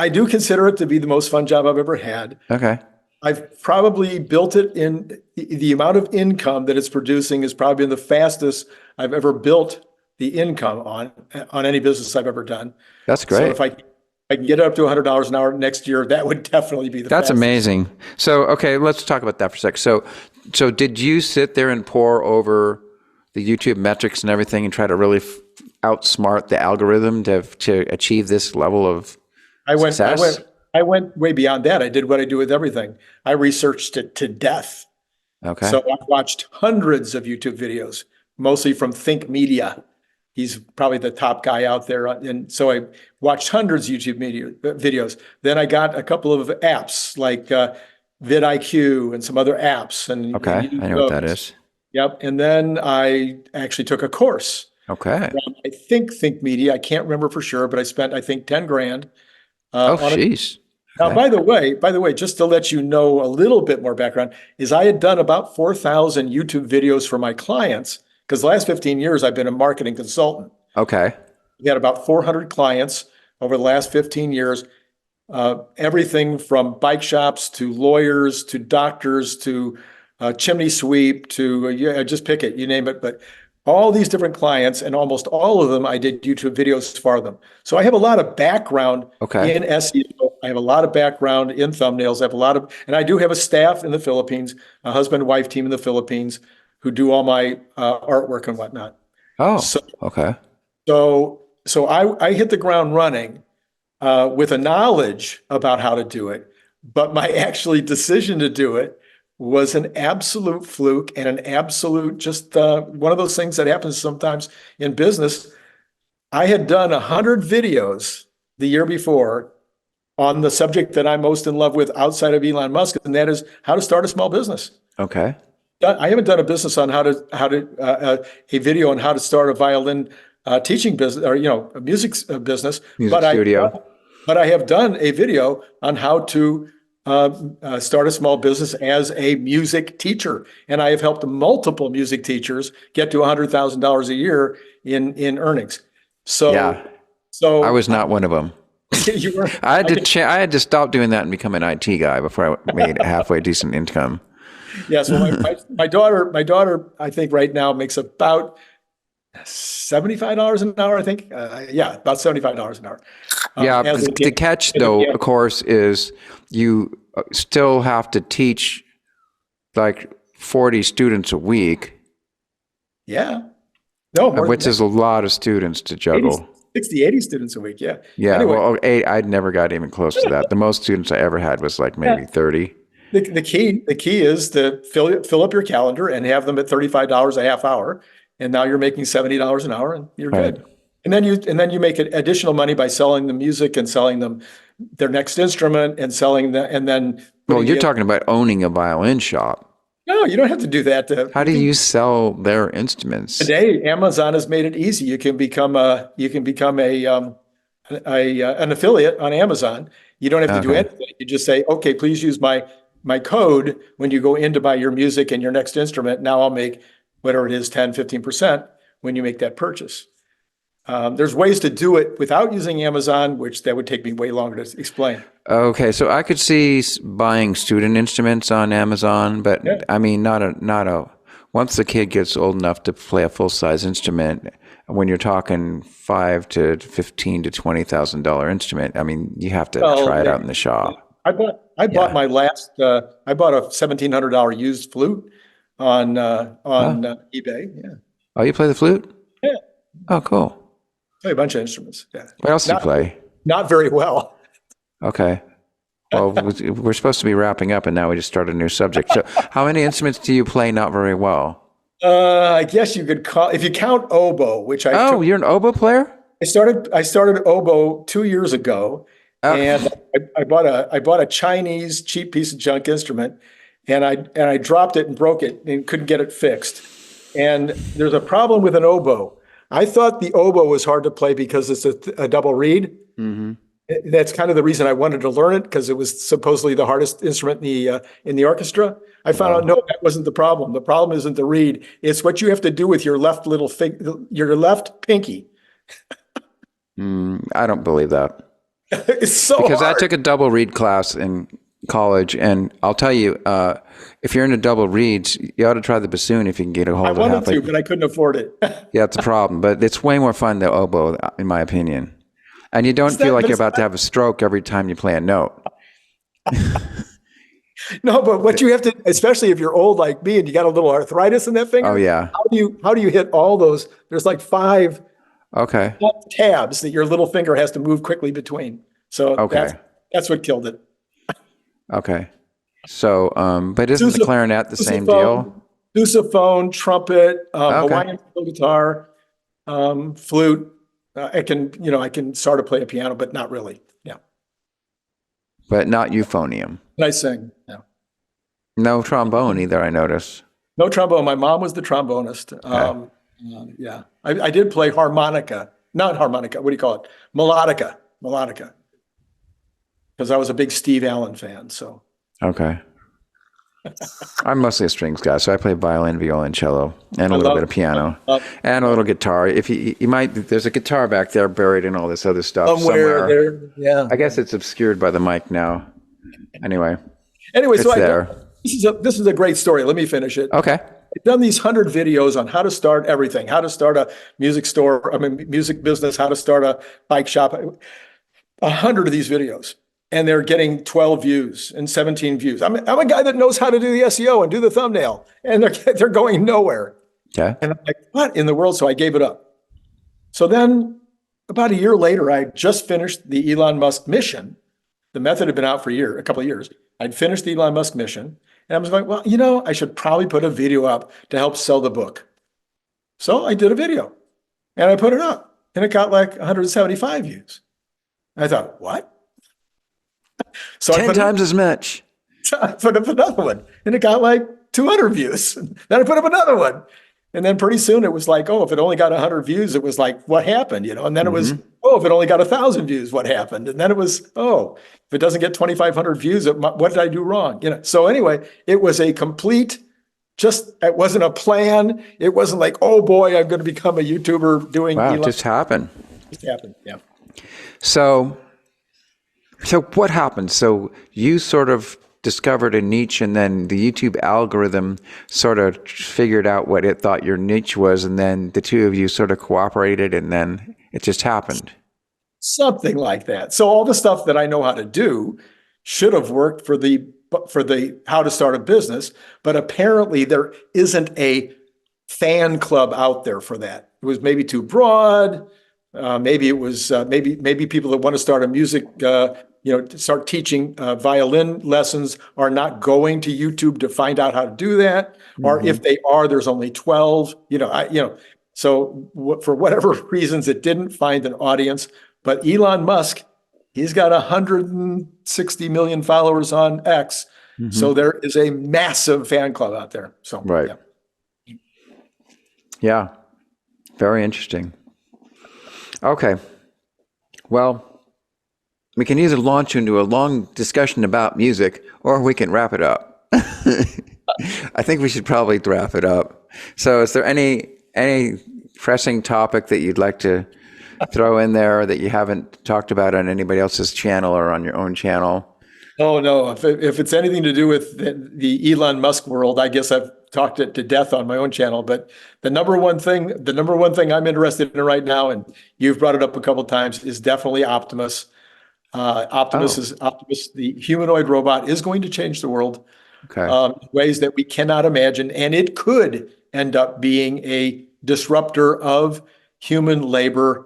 do consider it to be the most fun job I've ever had. Okay. I've probably built it in the amount of income that it's producing is probably the fastest I've ever built the income on any business I've ever done. That's great. So if I can get it up to $100 an hour next year, that would definitely be the That's fastest. Amazing. So, okay, let's talk about that for a sec. So did you sit there and pore over the YouTube metrics and everything and try to really outsmart the algorithm to achieve this level of success? I went way beyond that. I did what I do with everything. I researched it to death. Okay. So I watched hundreds of YouTube videos, mostly from Think Media. He's probably the top guy out there. And so I watched hundreds of YouTube videos. Then I got a couple of apps like vidIQ and some other apps. Okay, I know what that is. Yep. And then I actually took a course. Okay. I think Media. I can't remember for sure, but I spent, I think, 10 grand. Jeez. Now, by the way, just to let you know a little bit more background, is I had done about 4,000 YouTube videos for my clients because the last 15 years I've been a marketing consultant. Okay. We had about 400 clients over the last 15 years, everything from bike shops to lawyers to doctors to chimney sweep to, just pick it, you name it. But all these different clients, and almost all of them, I did YouTube videos for them. So I have a lot of background in SEO. I have a lot of background in thumbnails. And I do have a staff in the Philippines, a husband and wife team in the Philippines who do all my artwork and whatnot. Okay. So I hit the ground running with a knowledge about how to do it, but my actually decision to do it was an absolute fluke and an absolute just one of those things that happens sometimes in business. I had done 100 videos the year before on the subject that I'm most in love with outside of Elon Musk, and that is how to start a small business. Okay. I haven't done a business on a video on how to start a violin teaching business or a music business, studio. But I have done a video on how to start a small business as a music teacher. And I have helped multiple music teachers get to $100,000 a year in earnings. So I was not one of them. You were, I had to stop doing that and become an IT guy before I made halfway decent income. Yes. Well, my daughter, I think right now makes about $75 an hour, I think. Yeah, about $75 an hour. Yeah, the catch, though, of course, is you still have to teach like 40 students a week. Yeah. No, more which is a lot of students to juggle. 80 students a week, yeah. Yeah, anyway, well, I never got even close to that. The most students I ever had was like maybe 30. The key is to fill up your calendar and have them at $35 a half hour, and now you're making $70 an hour, and you're Right. good. And then you make additional money by selling them music and selling them their next instrument and selling that, and then. Well, you're talking about owning a violin shop. No, you don't have to do that. How do you sell their instruments? Today, Amazon has made it easy. You can become an affiliate on Amazon. You don't have to do anything. You just say, okay, please use my code when you go in to buy your music and your next instrument. Now I'll make whatever it is, 10, 15% when you make that purchase. There's ways to do it without using Amazon, which that would take me way longer to explain. Okay, so I could see buying student instruments on Amazon, but Yeah. I mean, not a. Once the kid gets old enough to play a full-size instrument, when you're talking $5,000 to $15,000 to $20,000 instrument, I mean, you have to try it out in the shop. I bought I bought a $1,700 used flute on eBay. Yeah. Oh, you play the flute? Yeah. Oh, cool. Play a bunch of instruments. Yeah. What else do you play? Not very well. Okay. Well, we're supposed to be wrapping up, and now we just started a new subject. So, how many instruments do you play not very well? I guess you could call, if you count oboe, which you're an oboe player? I started oboe 2 years ago, and I bought a Chinese cheap piece of junk instrument, and I dropped it and broke it and couldn't get it fixed. And there's a problem with an oboe. I thought the oboe was hard to play because it's a double reed. Mm-hmm. That's kind of the reason I wanted to learn it, because it was supposedly the hardest instrument in the orchestra. I found out, no, that wasn't the problem. The problem isn't the reed. It's what you have to do with your left your left pinky. I don't believe that. It's so because hard. I took a double reed class in college, and I'll tell you, if you're into double reeds, you ought to try the bassoon if you can get a hold of it. I wanted to, but I couldn't afford it. Yeah, it's a problem, but it's way more fun than oboe, in my opinion. And you don't feel like you're about to have a stroke every time you play a note. No, but what you have to, especially if you're old like me and you got a little arthritis in that finger. Oh, yeah. How do you hit all those? There's like 5 tabs that your little finger has to move quickly between. So that's what killed it. Okay. So, but isn't the clarinet the same deal? Sousaphone, trumpet, Hawaiian guitar, flute. I can sort of play a piano, but not really. Yeah. But not euphonium. And I sing. Yeah. No trombone either, I notice. No trombone. My mom was the trombonist. Yeah. I did play harmonica. Not harmonica. What do you call it? Melodica. Because I was a big Steve Allen fan. So. Okay. I'm mostly a strings guy, so I play violin, viola, and cello, and a little bit of piano, and a little guitar. If you might, there's a guitar back there buried in all this other stuff somewhere. There, yeah. I guess it's obscured by the mic now. Anyway, so this is a great story. Let me finish it. Okay. I've done these 100 videos on how to start everything, how to start a music store, music business, how to start a bike shop. 100 of these videos. And they're getting 12 views and 17 views. I'm a guy that knows how to do the SEO and do the thumbnail, and they're going nowhere. Yeah. And I'm like, what in the world? So I gave it up. So then about a year later, I just finished the Elon Musk mission. The method had been out for a couple of years. I'd finished the Elon Musk mission, and I was like, well, I should probably put a video up to help sell the book. So I did a video, and I put it up, and it got like 175 views. I thought, what? So 10 times as much. So I put up another one, and it got like 200 views. Then I put up another one. And then pretty soon it was like, if it only got 100 views, it was like, what happened? And then it was, if it only got 1,000 views, what happened? And then it was, if it doesn't get 2,500 views, what did I do wrong? So anyway, it was a complete, it wasn't a plan. It wasn't like, oh boy, I'm going to become a YouTuber doing. Wow, it just happened. It just happened, yeah. So what happened? So you sort of discovered a niche, and then the YouTube algorithm sort of figured out what it thought your niche was, and then the two of you sort of cooperated, and then it just happened. Something like that. So all the stuff that I know how to do should have worked for the how to start a business, but apparently there isn't a fan club out there for that. It was maybe too broad. Maybe it was maybe people that want to start a music, start teaching violin lessons are not going to YouTube to find out how to do that. Or if they are, there's only 12. So for whatever reasons, it didn't find an audience. But Elon Musk, he's got 160 million followers on X. So there is a massive fan club out there. So right. Yeah. Very interesting. Okay. Well, we can either launch into a long discussion about music, or we can wrap it up. I think we should probably wrap it up. So is there any pressing topic that you'd like to throw in there that you haven't talked about on anybody else's channel or on your own channel? Oh, no. If it's anything to do with the Elon Musk world, I guess I've talked it to death on my own channel. But the number one thing I'm interested in right now, and you've brought it up a couple of times, is definitely Optimus. Optimus, the humanoid robot, is going to change the world in ways that we cannot imagine. And it could end up being a disruptor of human labor.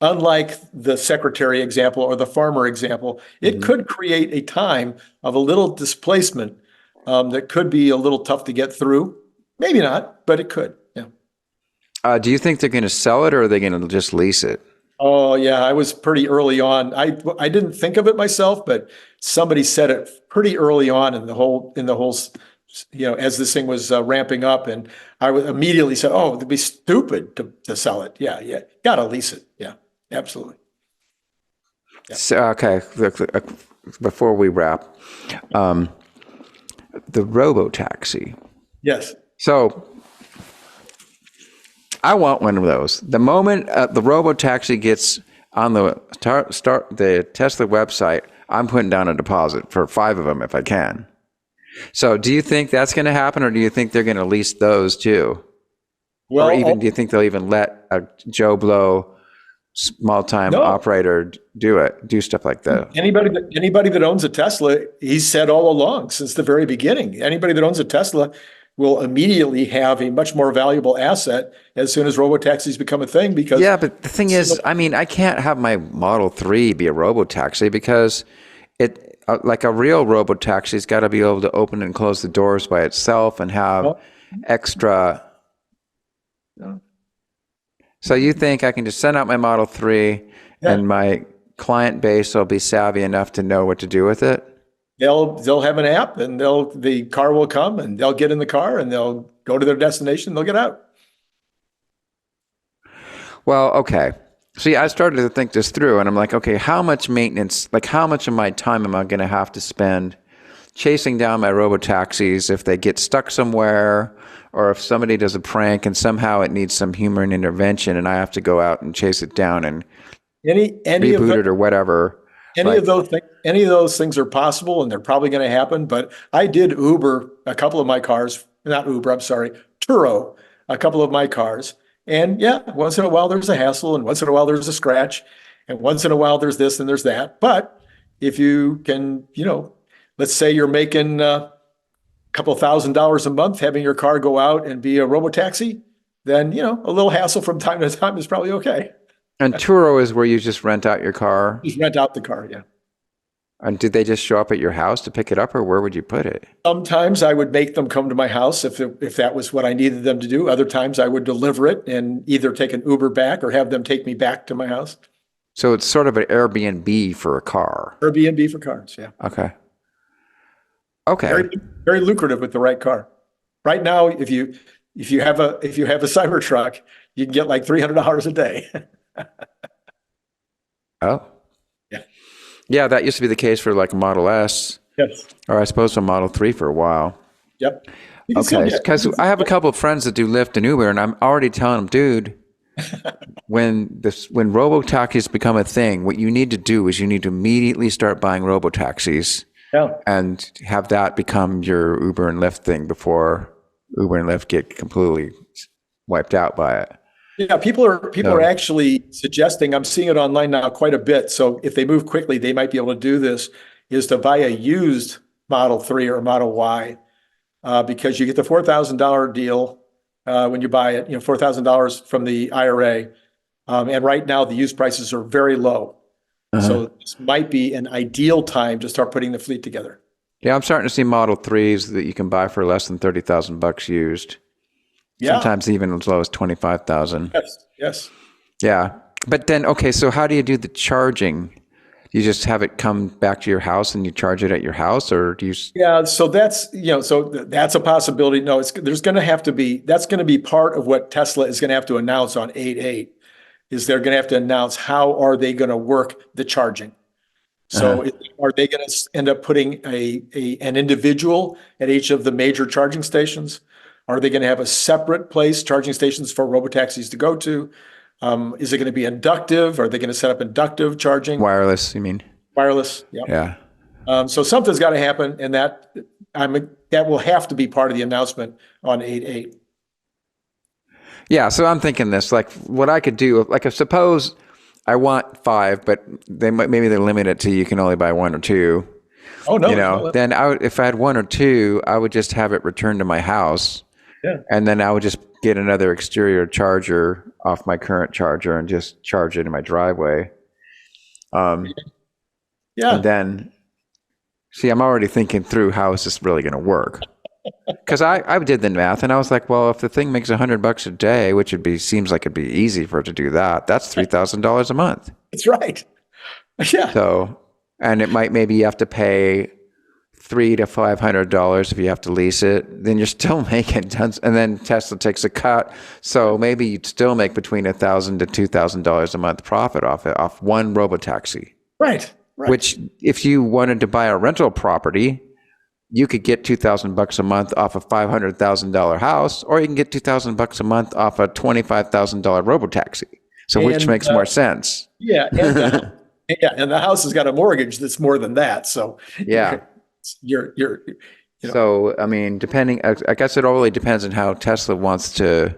Unlike the secretary example or the farmer example, it could create a time of a little displacement that could be a little tough to get through. Maybe not, but it could. Yeah. Do you think they're going to sell it, or are they going to just lease it? Oh, yeah. I was pretty early on. I didn't think of it myself, but somebody said it pretty early on in the whole, as this thing was ramping up, and I immediately said, "Oh, it'd be stupid to sell it." Yeah, got to lease it. Yeah. Absolutely. Yeah. So, okay. Before we wrap, the robo-taxi. Yes. So I want one of those. The moment the robo-taxi gets on the Tesla website, I'm putting down a deposit for 5 of them if I can. So do you think that's going to happen, or do you think they're going to lease those too? Well, or even do you think they'll even let a Joe Blow small-time operator do stuff like that? Anybody that owns a Tesla, he's said all along since the very beginning, anybody that owns a Tesla will immediately have a much more valuable asset as soon as robotaxis become a thing. Because but the thing is, I can't have my Model 3 be a robotaxi, because it like a real robotaxi's got to be able to open and close the doors by itself and have extra. So you think I can just send out my Model 3 and my client base will be savvy enough to know what to do with it? They'll have an app, and the car will come, and they'll get in the car, and they'll go to their destination, and they'll get out. Well, okay. See, I started to think this through, and I'm like, okay, how much maintenance, like how much of my time am I going to have to spend chasing down my robotaxis if they get stuck somewhere, or if somebody does a prank and somehow it needs some human intervention and I have to go out and chase it down and reboot it or whatever. Any of those things are possible, and they're probably going to happen. But I did Uber a couple of my cars, not Uber, I'm sorry, Turo, a couple of my cars. And once in a while there's a hassle, and once in a while there's a scratch, and once in a while there's this and there's that. But if you can, let's say you're making a couple $1,000s a month having your car go out and be a robotaxi, then, a little hassle from time to time is probably okay. And Turo is where you just rent out your car? Just rent out the car, yeah. And did they just show up at your house to pick it up, or where would you put it? Sometimes I would make them come to my house if that was what I needed them to do. Other times I would deliver it and either take an Uber back or have them take me back to my house. So it's sort of an Airbnb for a car. Airbnb for cars, yeah. Okay. Very, very lucrative with the right car. Right now, if you have a Cybertruck, you can get like $300 a day. Oh. Yeah, that used to be the case for like a Model S. Yes. Or I suppose a Model 3 for a while. Yep. Okay, because I have a couple of friends that do Lyft and Uber, and I'm already telling them, dude, when robotaxis become a thing, what you need to do is you need to immediately start buying robotaxis Yeah. and have that become your Uber and Lyft thing before Uber and Lyft get completely wiped out by it. Yeah, people are actually suggesting, I'm seeing it online now quite a bit. So if they move quickly, they might be able to do this, is to buy a used Model 3 or Model Y, because you get the $4,000 deal when you buy it, $4,000 from the IRA. And right now the used prices are very low. So this might be an ideal time to start putting the fleet together. Yeah, I'm starting to see Model 3s that you can buy for less than $30,000 used. Yeah. Sometimes even as low as 25,000. Yes. Yes. Yeah. But then, okay, so how do you do the charging? You just have it come back to your house and you charge it at your house, or do you? Yeah, so that's that's a possibility. No, that's going to be part of what Tesla is going to have to announce on 8/8, is they're going to have to announce how are they going to work the charging. So are they going to end up putting an individual at each of the major charging stations? Are they going to have a separate place, charging stations for robotaxis to go to? Is it going to be inductive? Are they going to set up inductive charging? Wireless, you mean? Wireless, yeah. So something's got to happen, and that will have to be part of the announcement on 8/8. Yeah, so I'm thinking this, like what I could do, like if suppose I want 5, but maybe they limit it to you can only buy 1 or 2. Oh no! Then if I had 1 or 2, I would just have it returned to my house. Yeah. And then I would just get another exterior charger off my current charger and just charge it in my driveway. Yeah. And then, see, I'm already thinking through how is this really going to work? Because I did the math and I was like, well, if the thing makes $100 a day, which seems like it'd be easy for it to do that, that's $3,000 a month. That's right. Yeah. So, and maybe you have to pay $300 to $500 if you have to lease it, then you're still making tons. And then Tesla takes a cut. So maybe you'd still make between $1,000 to $2,000 a month profit off one robotaxi. Right. Which if you wanted to buy a rental property, you could get $2,000 a month off a $500,000 house, or you can get $2,000 a month off a $25,000 robotaxi. So which makes more sense? Yeah. And the house has got a mortgage that's more than that. So yeah. So, I mean, depending, I guess it all really depends on how Tesla wants to.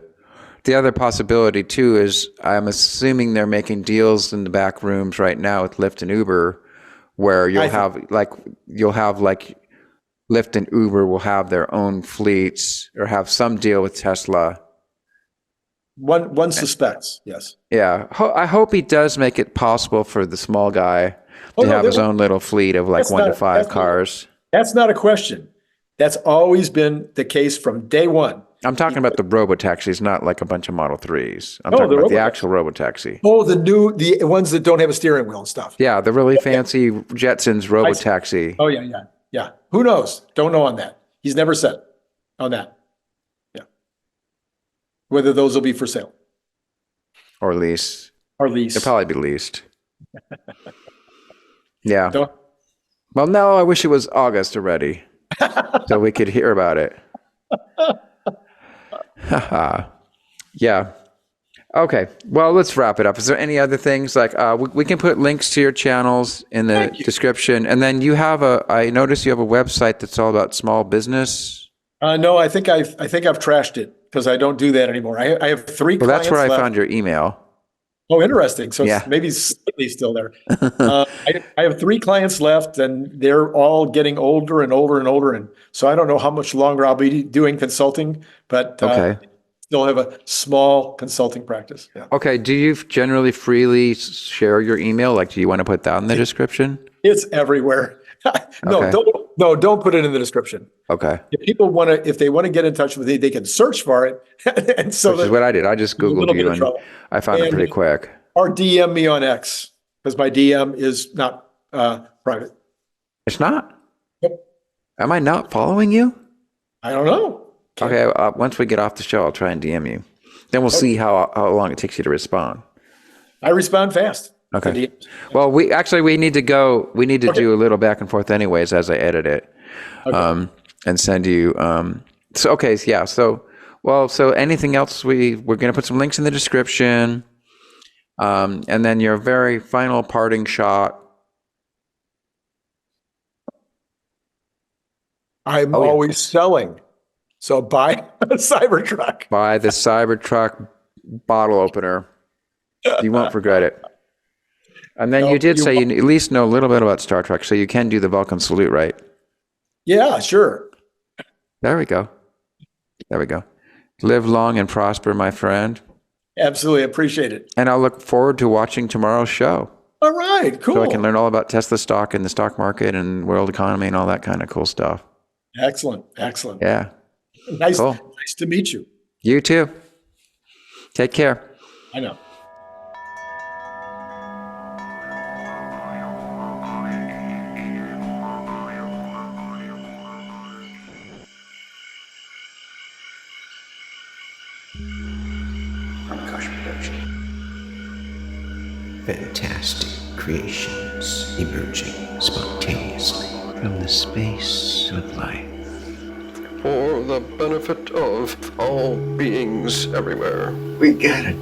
The other possibility too is I'm assuming they're making deals in the back rooms right now with Lyft and Uber, where you'll have Lyft and Uber will have their own fleets or have some deal with Tesla. One suspects, yes. Yeah, I hope he does make it possible for the small guy to have his own little fleet of like 1 to 5 cars. That's not a question. That's always been the case from day one. I'm talking about the robotaxis, not like a bunch of Model 3s. I'm talking about the actual robotaxi. Oh, the ones that don't have a steering wheel and stuff. Yeah, the really fancy Jetsons robotaxi. Oh, yeah. Who knows? Don't know on that. He's never said on that. Yeah. Whether those will be for sale. Or lease. They'll probably be leased. Yeah. Well, no, I wish it was August already, so we could hear about it. Yeah. Okay. Well, let's wrap it up. Is there any other things like we can put links to your channels in the description, and then you have I noticed you have a website that's all about small business. No, I think I've trashed it because I don't do that anymore. I have 3 clients. Well, that's where left. I found your email. Oh, interesting. So it's maybe slightly still there. I have 3 clients left, and they're all getting older and older and older. And so I don't know how much longer I'll be doing consulting, but still have a small consulting practice. Yeah. Okay. Do you generally freely share your email? Like, do you want to put that in the description? It's everywhere. No, don't put it in the description. Okay. If they want to get in touch with me, they can search for it. And so which is what I did. I just Googled you and I found it pretty quick. Or DM me on X, because my DM is not private. It's not? Yep. Am I not following you? I don't know. Okay. Once we get off the show, I'll try and DM you. Then we'll see how long it takes you to respond. I respond fast. Okay. Well, we need to go. We need to do a little back and forth anyways as I edit it, and send you. So anything else? We're going to put some links in the description, and then your very final parting shot. I'm Oh, yeah. always selling. So buy a Cybertruck. Buy the Cybertruck bottle opener. You won't regret it. And then No, you did you say won't. you at least know a little bit about Star Trek, so you can do the Vulcan salute, right? Yeah, sure. There we go. There we go. Live long and prosper, my friend. Absolutely appreciate it. And I'll look forward to watching tomorrow's show. All right, cool. So I can learn all about Tesla stock and the stock market and world economy and all that kind of cool stuff. Excellent. Excellent. Yeah. Nice, Cool. nice to meet you. You too. Take care. I know. Pranakasha production. Fantastic creations emerging spontaneously from the space of life. For the benefit of all beings everywhere. We gotta